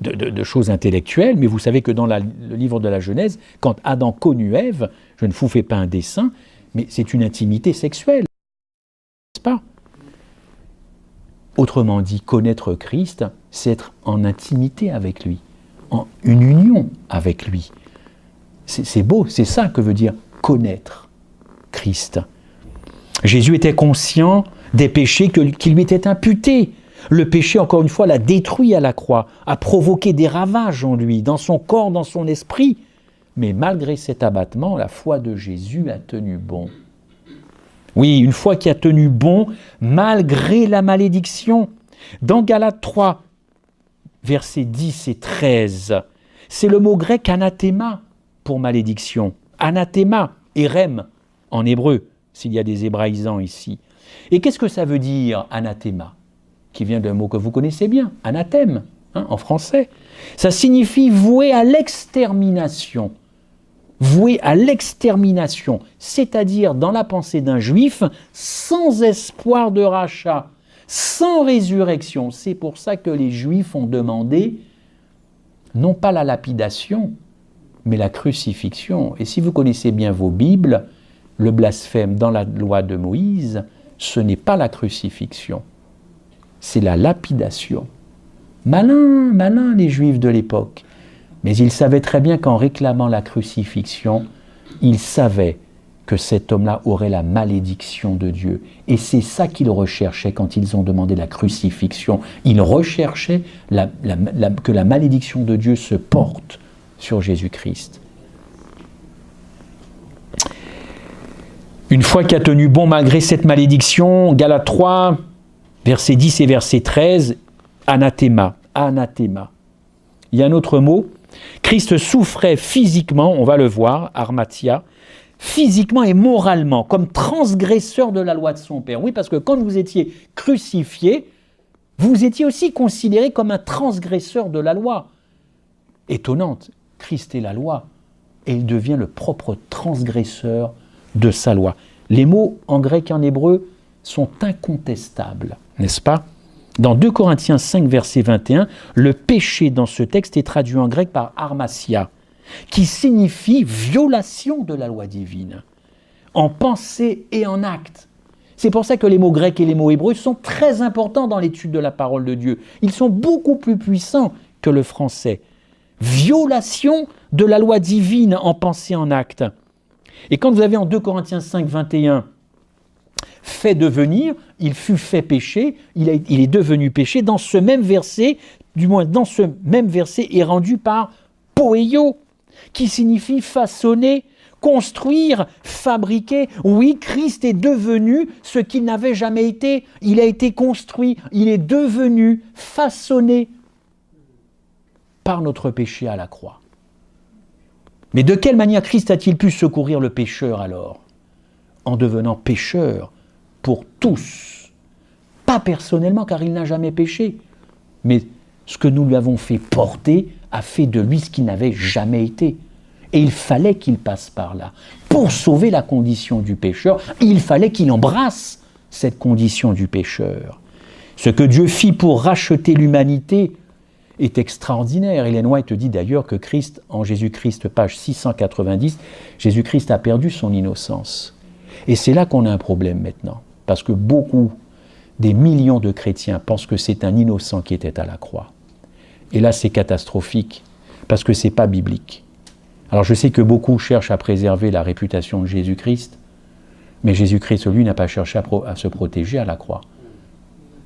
A: de choses intellectuelles, mais vous savez que dans le livre de la Genèse, quand Adam connut Ève, je ne vous fais pas un dessin, mais c'est une intimité sexuelle, n'est-ce pas ? Autrement dit, connaître Christ, c'est être en intimité avec lui, en une union avec lui. C'est beau, c'est ça que veut dire connaître Christ. Jésus était conscient des péchés qui lui étaient imputés. Le péché, encore une fois, l'a détruit à la croix, a provoqué des ravages en lui, dans son corps, dans son esprit. Mais malgré cet abattement, la foi de Jésus a tenu bon. Oui, une foi qui a tenu bon, malgré la malédiction. Dans Galates 3, versets 10 et 13, c'est le mot grec anathéma pour malédiction. Anathéma, érem en hébreu, s'il y a des hébraïsants ici. Et qu'est-ce que ça veut dire, anathéma ? Qui vient d'un mot que vous connaissez bien, anathème, en français. Ça signifie voué à l'extermination. Voué à l'extermination, c'est-à-dire dans la pensée d'un juif, sans espoir de rachat, sans résurrection. C'est pour ça que les juifs ont demandé, non pas la lapidation, mais la crucifixion. Et si vous connaissez bien vos Bibles, le blasphème dans la loi de Moïse, ce n'est pas la crucifixion. C'est la lapidation. Malin les Juifs de l'époque. Mais ils savaient très bien qu'en réclamant la crucifixion, ils savaient que cet homme-là aurait la malédiction de Dieu. Et c'est ça qu'ils recherchaient quand ils ont demandé la crucifixion. Ils recherchaient que la malédiction de Dieu se porte sur Jésus-Christ. Une foi qui a tenu bon malgré cette malédiction, Galates 3, versets 10 et verset 13, anathéma, anathéma. Il y a un autre mot, Christ souffrait physiquement, on va le voir, armatia, physiquement et moralement, comme transgresseur de la loi de son Père. Oui, parce que quand vous étiez crucifié, vous étiez aussi considéré comme un transgresseur de la loi. Étonnante, Christ est la loi, et il devient le propre transgresseur de sa loi. Les mots en grec et en hébreu sont incontestables, n'est-ce pas ? Dans 2 Corinthiens 5, verset 21, le péché dans ce texte est traduit en grec par armasia, qui signifie violation de la loi divine, en pensée et en acte. C'est pour ça que les mots grecs et les mots hébreux sont très importants dans l'étude de la parole de Dieu. Ils sont beaucoup plus puissants que le français. Violation de la loi divine en pensée et en acte. Et quand vous avez en 2 Corinthiens 5, 21, fait devenir, il fut fait péché, il est devenu péché, dans ce même verset, du moins dans ce même verset est rendu par poeio, qui signifie façonner, construire, fabriquer. Oui, Christ est devenu ce qu'il n'avait jamais été. Il a été construit, il est devenu, façonné par notre péché à la croix. Mais de quelle manière Christ a-t-il pu secourir le pécheur alors ? En devenant pécheur pour tous. Pas personnellement car il n'a jamais péché, mais ce que nous lui avons fait porter a fait de lui ce qu'il n'avait jamais été. Et il fallait qu'il passe par là. Pour sauver la condition du pécheur, il fallait qu'il embrasse cette condition du pécheur. Ce que Dieu fit pour racheter l'humanité est extraordinaire. Ellen White dit d'ailleurs que Christ, en Jésus-Christ, page 690, Jésus-Christ a perdu son innocence. Et c'est là qu'on a un problème maintenant, parce que beaucoup, des millions de chrétiens pensent que c'est un innocent qui était à la croix. Et là, c'est catastrophique, parce que ce n'est pas biblique. Alors je sais que beaucoup cherchent à préserver la réputation de Jésus-Christ, mais Jésus-Christ, lui, n'a pas cherché à se protéger à la croix.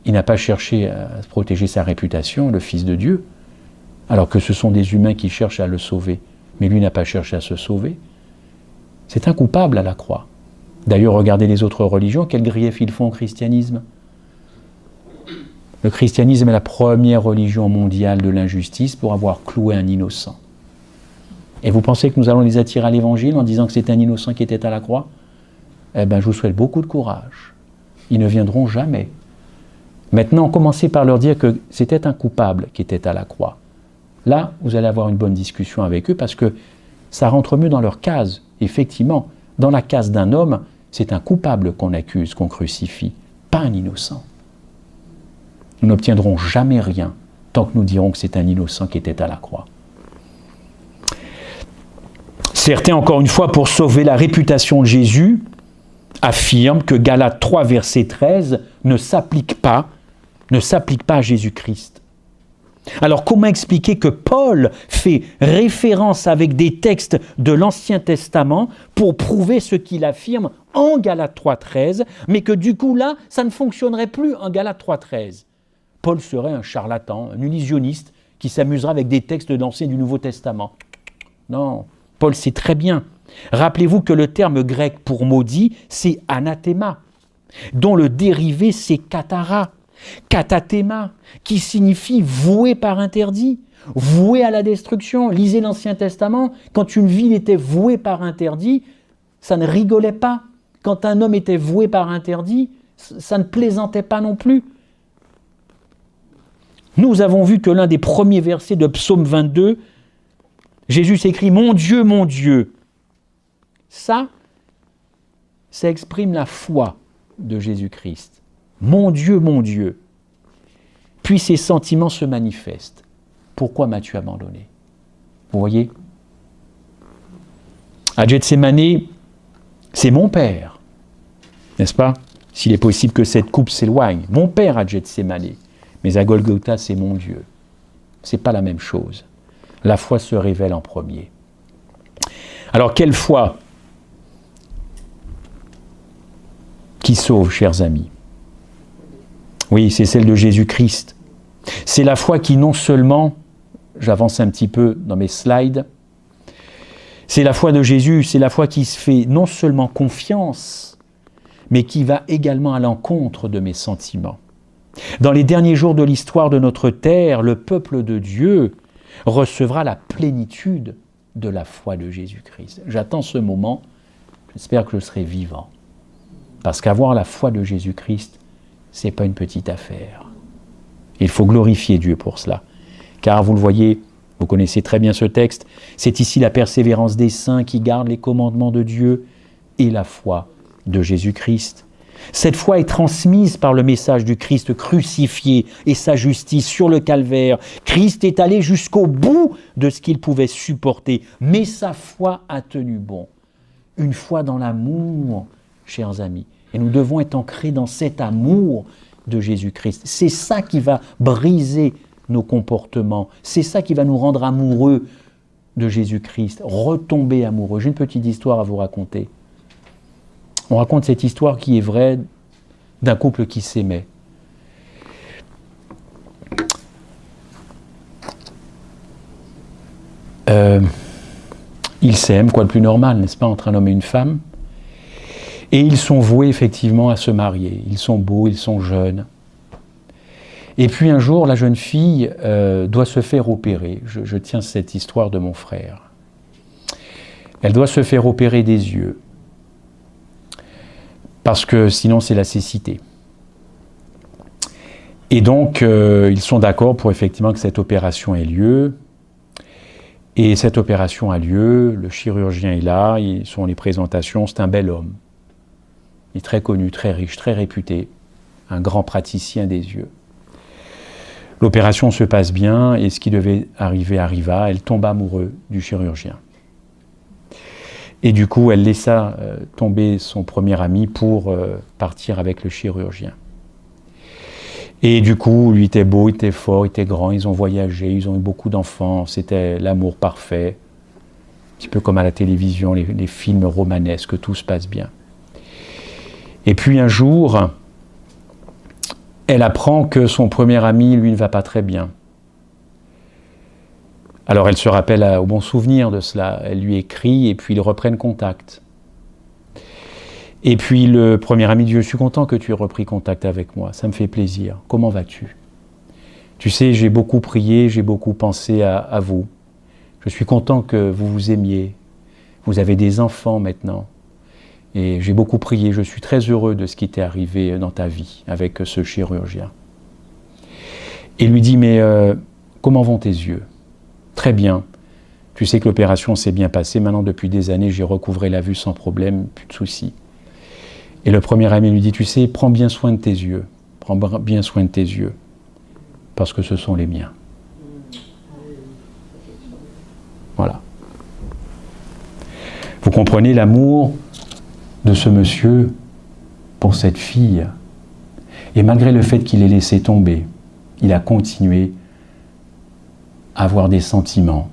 A: Il n'a pas cherché à protéger sa réputation, le Fils de Dieu, alors que ce sont des humains qui cherchent à le sauver. Mais lui n'a pas cherché à se sauver. C'est un coupable à la croix. D'ailleurs, regardez les autres religions, quel grief ils font au christianisme. Le christianisme est la première religion mondiale de l'injustice pour avoir cloué un innocent. Et vous pensez que nous allons les attirer à l'évangile en disant que c'est un innocent qui était à la croix? Eh bien, je vous souhaite beaucoup de courage. Ils ne viendront jamais. Maintenant, commencez par leur dire que c'était un coupable qui était à la croix. Là, vous allez avoir une bonne discussion avec eux parce que ça rentre mieux dans leur case. Effectivement, dans la case d'un homme, c'est un coupable qu'on accuse, qu'on crucifie, pas un innocent. Nous n'obtiendrons jamais rien tant que nous dirons que c'est un innocent qui était à la croix. Certains, encore une fois, pour sauver la réputation de Jésus, affirment que Galates 3, verset 13 ne s'applique pas à Jésus-Christ. Alors comment expliquer que Paul fait référence avec des textes de l'Ancien Testament pour prouver ce qu'il affirme en Galates 3.13, mais que du coup là, ça ne fonctionnerait plus en Galates 3.13? Paul serait un charlatan, un illusionniste qui s'amusera avec des textes de l'Ancien et du Nouveau Testament. Non, Paul sait très bien. Rappelez-vous que le terme grec pour maudit, c'est anathéma, dont le dérivé c'est katara. Katathéma, qui signifie voué par interdit, voué à la destruction. Lisez l'Ancien Testament, quand une ville était vouée par interdit, ça ne rigolait pas. Quand un homme était voué par interdit, ça ne plaisantait pas non plus. Nous avons vu que l'un des premiers versets de Psaume 22, Jésus s'écrit « Mon Dieu, ça exprime la foi de Jésus-Christ. Mon Dieu. Puis ces sentiments se manifestent. Pourquoi m'as-tu abandonné? Vous voyez? À Gethsémane, c'est mon Père, n'est-ce pas? S'il est possible que cette coupe s'éloigne. Mon Père à Gethsémane. Mais à Golgotha, c'est mon Dieu. Ce n'est pas la même chose. La foi se révèle en premier. Alors, quelle foi qui sauve, chers amis? Oui, c'est celle de Jésus-Christ. C'est la foi qui non seulement, j'avance un petit peu dans mes slides, c'est la foi de Jésus, c'est la foi qui se fait non seulement confiance, mais qui va également à l'encontre de mes sentiments. Dans les derniers jours de l'histoire de notre terre, le peuple de Dieu recevra la plénitude de la foi de Jésus-Christ. J'attends ce moment, j'espère que je serai vivant. Parce qu'avoir la foi de Jésus-Christ, ce n'est pas une petite affaire. Il faut glorifier Dieu pour cela. Car vous le voyez, vous connaissez très bien ce texte, c'est ici la persévérance des saints qui gardent les commandements de Dieu et la foi de Jésus-Christ. Cette foi est transmise par le message du Christ crucifié et sa justice sur le calvaire. Christ est allé jusqu'au bout de ce qu'il pouvait supporter, mais sa foi a tenu bon. Une foi dans l'amour, chers amis. Et nous devons être ancrés dans cet amour de Jésus-Christ. C'est ça qui va briser nos comportements. C'est ça qui va nous rendre amoureux de Jésus-Christ, retomber amoureux. J'ai une petite histoire à vous raconter. On raconte cette histoire qui est vraie d'un couple qui s'aimait. Ils s'aiment, quoi de plus normal, n'est-ce pas, entre un homme et une femme. Et ils sont voués effectivement à se marier. Ils sont beaux, ils sont jeunes. Et puis un jour, la jeune fille doit se faire opérer. Je tiens cette histoire de mon frère. Elle doit se faire opérer des yeux. Parce que sinon c'est la cécité. Et donc, ils sont d'accord pour effectivement que cette opération ait lieu. Et cette opération a lieu, le chirurgien est là, ils sont les présentations, c'est un bel homme. Il est très connu, très riche, très réputé, un grand praticien des yeux. L'opération se passe bien et ce qui devait arriver arriva, elle tombe amoureuse du chirurgien. Et du coup, elle laissa tomber son premier ami pour partir avec le chirurgien. Et du coup, lui était beau, il était fort, il était grand, ils ont voyagé, ils ont eu beaucoup d'enfants, c'était l'amour parfait. Un petit peu comme à la télévision, les films romanesques, tout se passe bien. Et puis un jour, elle apprend que son premier ami, lui, ne va pas très bien. Alors elle se rappelle au bon souvenir de cela, elle lui écrit et puis ils reprennent contact. Et puis le premier ami dit, je suis content que tu aies repris contact avec moi, ça me fait plaisir. Comment vas-tu? Tu sais, j'ai beaucoup prié, j'ai beaucoup pensé à vous. Je suis content que vous vous aimiez. Vous avez des enfants maintenant. Et j'ai beaucoup prié, je suis très heureux de ce qui t'est arrivé dans ta vie avec ce chirurgien. Et lui dit, mais comment vont tes yeux? Très bien. Tu sais que l'opération s'est bien passée. Maintenant, depuis des années, j'ai recouvré la vue sans problème, plus de soucis. Et le premier ami lui dit, tu sais, prends bien soin de tes yeux. Prends bien soin de tes yeux. Parce que ce sont les miens. Voilà. Vous comprenez l'amour de ce monsieur pour cette fille. Et malgré le fait qu'il ait laissé tomber, il a continué à avoir des sentiments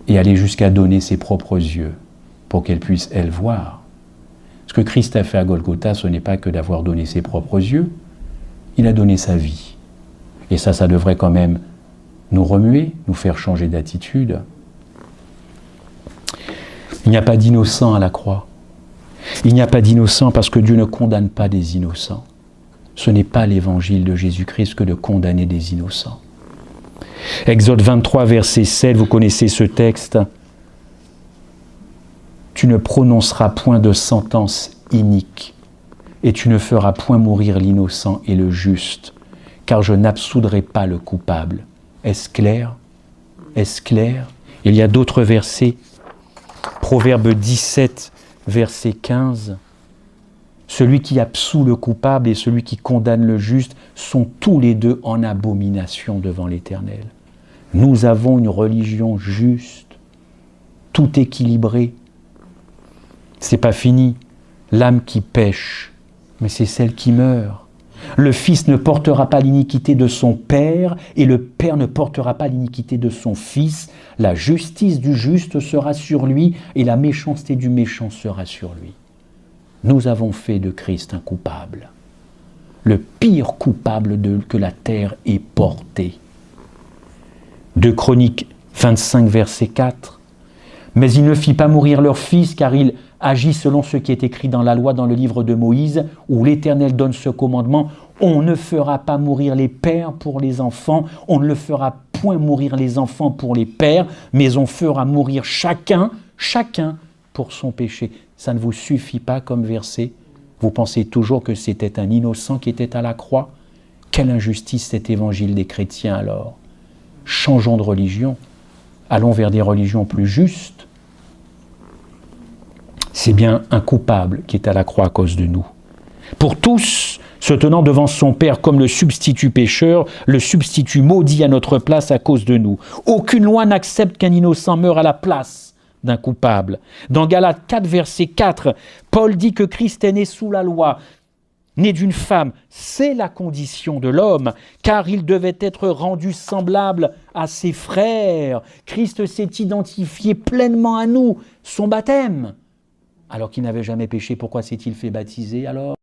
A: et aller jusqu'à donner ses propres yeux pour qu'elle puisse, elle, voir. Ce que Christ a fait à Golgotha, ce n'est pas que d'avoir donné ses propres yeux, il a donné sa vie. Et ça devrait quand même nous remuer, nous faire changer d'attitude. Il n'y a pas d'innocent à la croix. Il n'y a pas d'innocent parce que Dieu ne condamne pas des innocents. Ce n'est pas l'évangile de Jésus-Christ que de condamner des innocents. Exode 23, verset 7, vous connaissez ce texte. Tu ne prononceras point de sentence inique, et tu ne feras point mourir l'innocent et le juste, car je n'absoudrai pas le coupable. Est-ce clair? Est-ce clair? Il y a d'autres versets. Proverbe 17, verset 15. Celui qui absout le coupable et celui qui condamne le juste sont tous les deux en abomination devant l'Éternel. Nous avons une religion juste, tout équilibré. C'est pas fini. L'âme qui pêche, mais c'est celle qui meurt. Le fils ne portera pas l'iniquité de son père et le père ne portera pas l'iniquité de son fils. La justice du juste sera sur lui et la méchanceté du méchant sera sur lui. Nous avons fait de Christ un coupable, le pire coupable que la terre ait porté. 2 Chroniques 25, verset 4. Mais il ne fit pas mourir leur fils, car il agit selon ce qui est écrit dans la loi, dans le livre de Moïse, où l'Éternel donne ce commandement. On ne fera pas mourir les pères pour les enfants, on ne le fera point mourir les enfants pour les pères, mais on fera mourir chacun pour son péché. Ça ne vous suffit pas comme verset? Vous pensez toujours que c'était un innocent qui était à la croix? Quelle injustice cet évangile des chrétiens alors! Changeons de religion, allons vers des religions plus justes. C'est bien un coupable qui est à la croix à cause de nous. Pour tous, se tenant devant son Père comme le substitut pécheur, le substitut maudit à notre place à cause de nous. Aucune loi n'accepte qu'un innocent meure à la place d'un coupable. Dans Galates 4, verset 4, Paul dit que Christ est né sous la loi, né d'une femme. C'est la condition de l'homme, car il devait être rendu semblable à ses frères. Christ s'est identifié pleinement à nous, son baptême. Alors qu'il n'avait jamais péché, pourquoi s'est-il fait baptiser alors?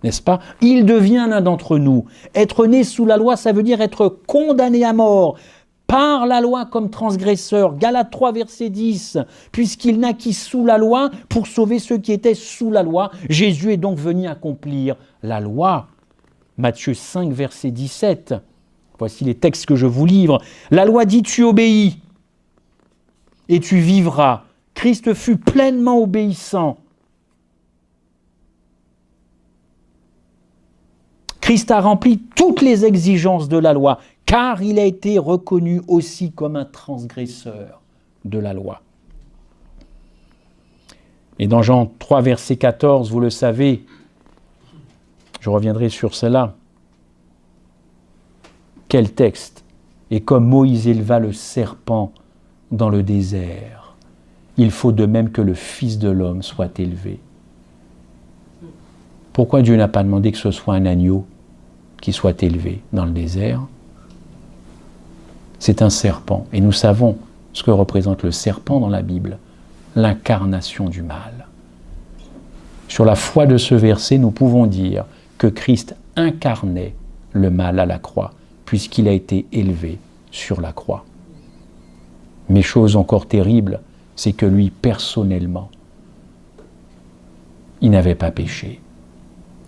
A: N'est-ce pas? Il devient l'un d'entre nous. Être né sous la loi, ça veut dire être condamné à mort par la loi comme transgresseur. Galates 3, verset 10. Puisqu'il naquit sous la loi pour sauver ceux qui étaient sous la loi, Jésus est donc venu accomplir la loi. Matthieu 5, verset 17. Voici les textes que je vous livre. La loi dit, tu obéis et tu vivras. Christ fut pleinement obéissant. Christ a rempli toutes les exigences de la loi, car il a été reconnu aussi comme un transgresseur de la loi. Et dans Jean 3, verset 14, vous le savez, je reviendrai sur cela. Quel texte! Et comme Moïse éleva le serpent dans le désert, il faut de même que le Fils de l'homme soit élevé. Pourquoi Dieu n'a pas demandé que ce soit un agneau? qui soit élevé dans le désert, c'est un serpent. Et nous savons ce que représente le serpent dans la Bible, l'incarnation du mal. Sur la foi de ce verset, nous pouvons dire que Christ incarnait le mal à la croix, puisqu'il a été élevé sur la croix. Mais chose encore terrible, c'est que lui, personnellement, il n'avait pas péché.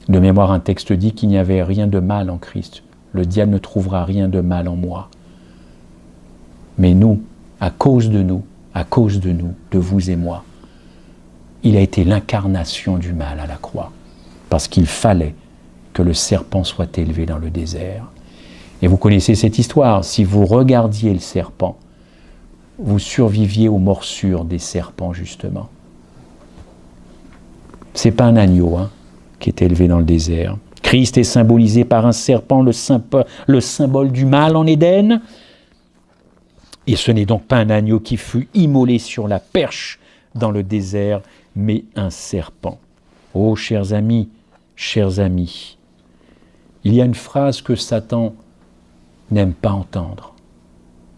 A: De mémoire, un texte dit qu'il n'y avait rien de mal en Christ. Le diable ne trouvera rien de mal en moi. Mais nous, à cause de nous, de vous et moi, il a été l'incarnation du mal à la croix, parce qu'il fallait que le serpent soit élevé dans le désert. Et vous connaissez cette histoire, si vous regardiez le serpent, vous surviviez aux morsures des serpents, justement. C'est pas un agneau qui est élevé dans le désert. Christ est symbolisé par un serpent, le symbole du mal en Éden. Et ce n'est donc pas un agneau qui fut immolé sur la perche dans le désert, mais un serpent. Oh, chers amis, il y a une phrase que Satan n'aime pas entendre.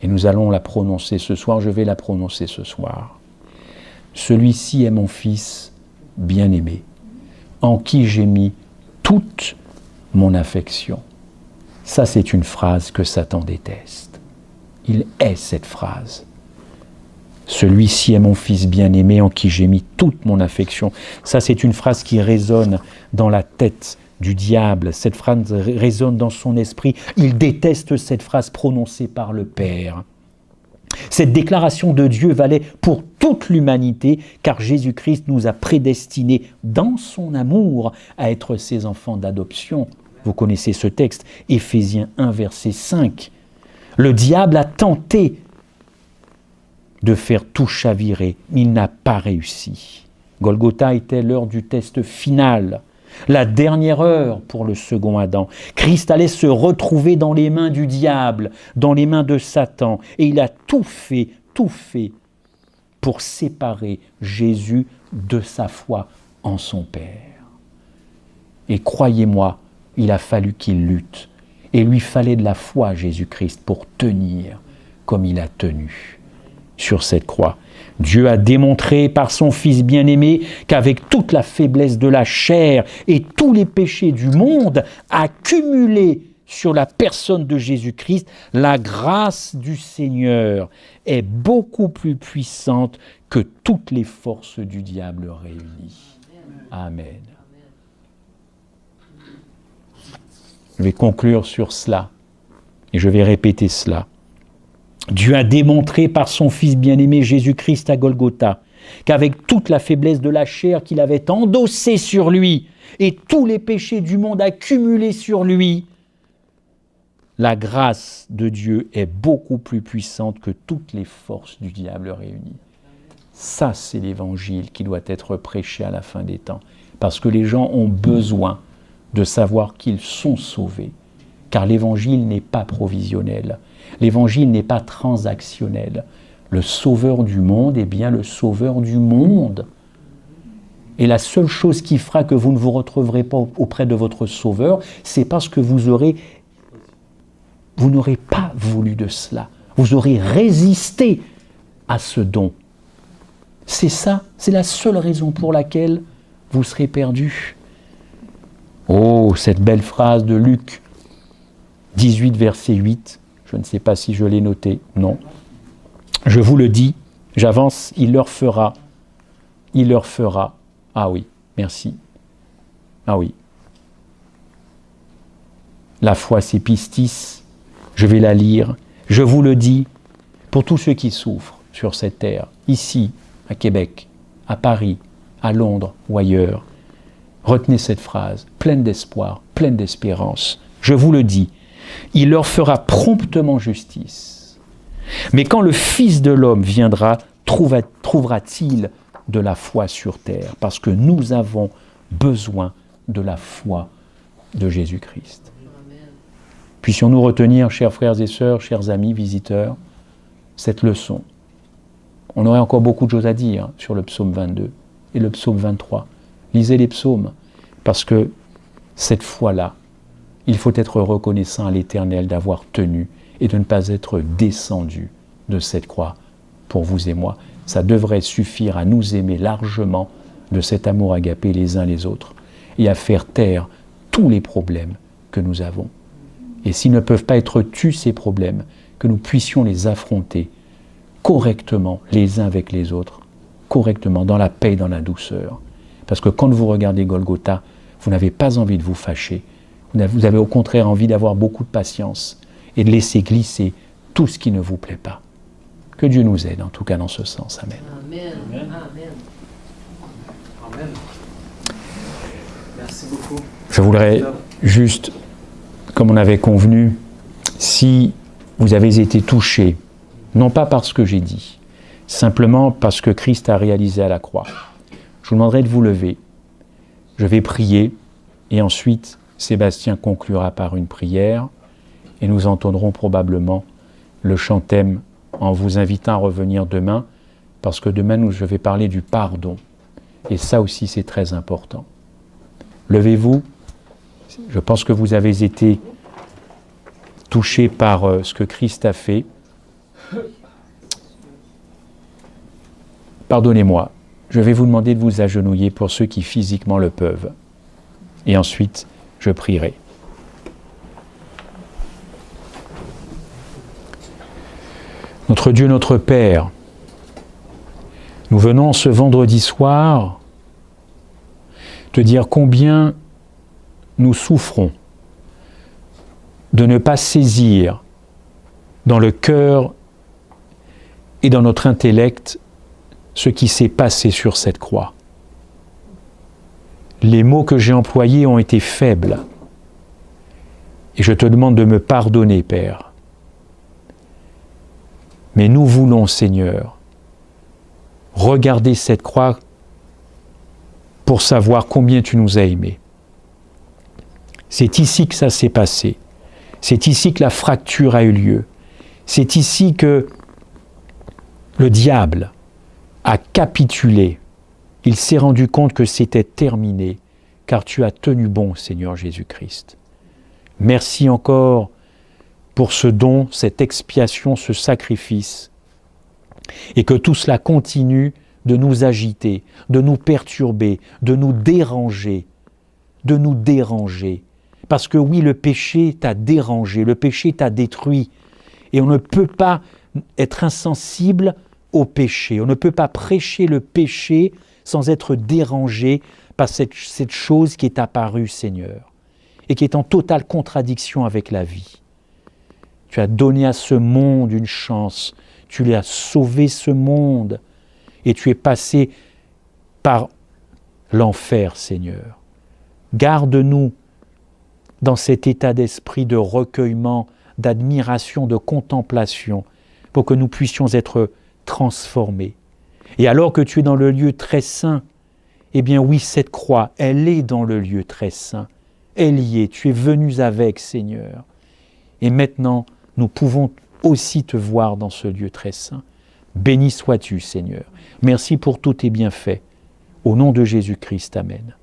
A: Et nous allons la prononcer ce soir, je vais la prononcer ce soir. Celui-ci est mon fils bien-aimé, en qui j'ai mis toute mon affection. Ça, c'est une phrase que Satan déteste. Il hait cette phrase. Celui-ci est mon fils bien-aimé, en qui j'ai mis toute mon affection. Ça, c'est une phrase qui résonne dans la tête du diable. Cette phrase résonne dans son esprit. Il déteste cette phrase prononcée par le Père. Cette déclaration de Dieu valait pour toute l'humanité, car Jésus-Christ nous a prédestinés dans son amour à être ses enfants d'adoption. Vous connaissez ce texte, Éphésiens 1, verset 5. Le diable a tenté de faire tout chavirer, mais il n'a pas réussi. Golgotha était l'heure du test final, la dernière heure pour le second Adam. Christ allait se retrouver dans les mains du diable, dans les mains de Satan, et il a tout fait pour séparer Jésus de sa foi en son Père. Et croyez-moi, il a fallu qu'il lutte. Et il lui fallait de la foi à Jésus-Christ pour tenir comme il a tenu sur cette croix. Dieu a démontré par son Fils bien-aimé qu'avec toute la faiblesse de la chair et tous les péchés du monde accumulés sur la personne de Jésus-Christ, la grâce du Seigneur est beaucoup plus puissante que toutes les forces du diable réunies. Amen. Je vais conclure sur cela et je vais répéter cela. Dieu a démontré par son Fils bien-aimé Jésus-Christ à Golgotha qu'avec toute la faiblesse de la chair qu'il avait endossée sur lui et tous les péchés du monde accumulés sur lui, la grâce de Dieu est beaucoup plus puissante que toutes les forces du diable réunies. Ça, c'est l'évangile qui doit être prêché à la fin des temps, parce que les gens ont besoin de savoir qu'ils sont sauvés, car l'évangile n'est pas provisionnel, l'évangile n'est pas transactionnel. Le sauveur du monde est bien le sauveur du monde. Et la seule chose qui fera que vous ne vous retrouverez pas auprès de votre sauveur, c'est parce que vous n'aurez pas voulu de cela. Vous aurez résisté à ce don. C'est ça, c'est la seule raison pour laquelle vous serez perdus. Oh, cette belle phrase de Luc 18, verset 8. Je ne sais pas si je l'ai noté. Non. Je vous le dis, j'avance, il leur fera. Ah oui, merci. Ah oui. La foi, c'est pistis. Je vais la lire. Je vous le dis, pour tous ceux qui souffrent sur cette terre, ici, à Québec, à Paris, à Londres ou ailleurs, retenez cette phrase, pleine d'espoir, pleine d'espérance. Je vous le dis, il leur fera promptement justice. Mais quand le Fils de l'homme viendra, trouvera-t-il de la foi sur terre? Parce que nous avons besoin de la foi de Jésus-Christ. Puissions-nous retenir, chers frères et sœurs, chers amis, visiteurs, cette leçon. On aurait encore beaucoup de choses à dire sur le psaume 22 et le psaume 23. Lisez les psaumes, parce que cette foi-là, Il faut être reconnaissant à l'Éternel d'avoir tenu et de ne pas être descendu de cette croix pour vous et moi. Ça devrait suffire à nous aimer largement de cet amour agapé les uns les autres et à faire taire tous les problèmes que nous avons. Et s'ils ne peuvent pas être tus, ces problèmes, que nous puissions les affronter correctement les uns avec les autres, correctement, dans la paix et dans la douceur. Parce que quand vous regardez Golgotha, vous n'avez pas envie de vous fâcher. Vous avez au contraire envie d'avoir beaucoup de patience et de laisser glisser tout ce qui ne vous plaît pas. Que Dieu nous aide, en tout cas dans ce sens. Amen.
B: Amen. Amen. Amen. Merci beaucoup.
A: Je voudrais juste, comme on avait convenu, si vous avez été touchés, non pas par ce que j'ai dit, simplement parce que Christ a réalisé à la croix, je vous demanderai de vous lever. Je vais prier et ensuite Sébastien conclura par une prière et nous entendrons probablement le chant thème en vous invitant à revenir demain, parce que demain je vais parler du pardon. Et ça aussi c'est très important. Levez-vous, je pense que vous avez été touchés par ce que Christ a fait. Pardonnez-moi, je vais vous demander de vous agenouiller pour ceux qui physiquement le peuvent. Et ensuite, je prierai. Notre Dieu, notre Père, nous venons ce vendredi soir te dire combien nous souffrons de ne pas saisir dans le cœur et dans notre intellect ce qui s'est passé sur cette croix. Les mots que j'ai employés ont été faibles. Et je te demande de me pardonner, Père. Mais nous voulons, Seigneur, regarder cette croix pour savoir combien tu nous as aimés. C'est ici que ça s'est passé. C'est ici que la fracture a eu lieu. C'est ici que le diable a capitulé. Il s'est rendu compte que c'était terminé, car tu as tenu bon, Seigneur Jésus-Christ. Merci encore pour ce don, cette expiation, ce sacrifice, et que tout cela continue de nous agiter, de nous perturber, de nous déranger, Parce que oui, le péché t'a dérangé, le péché t'a détruit, et on ne peut pas être insensible au péché, on ne peut pas prêcher le péché sans être dérangé par cette chose qui est apparue, Seigneur, et qui est en totale contradiction avec la vie. Tu as donné à ce monde une chance, tu as sauvé ce monde, et tu es passé par l'enfer, Seigneur. Garde-nous dans cet état d'esprit de recueillement, d'admiration, de contemplation, pour que nous puissions être transformés. Et alors que tu es dans le lieu très saint, eh bien oui, cette croix, elle est dans le lieu très saint. Elle y est, tu es venu avec, Seigneur. Et maintenant, nous pouvons aussi te voir dans ce lieu très saint. Béni sois-tu, Seigneur. Merci pour tous tes bienfaits. Au nom de Jésus-Christ, Amen.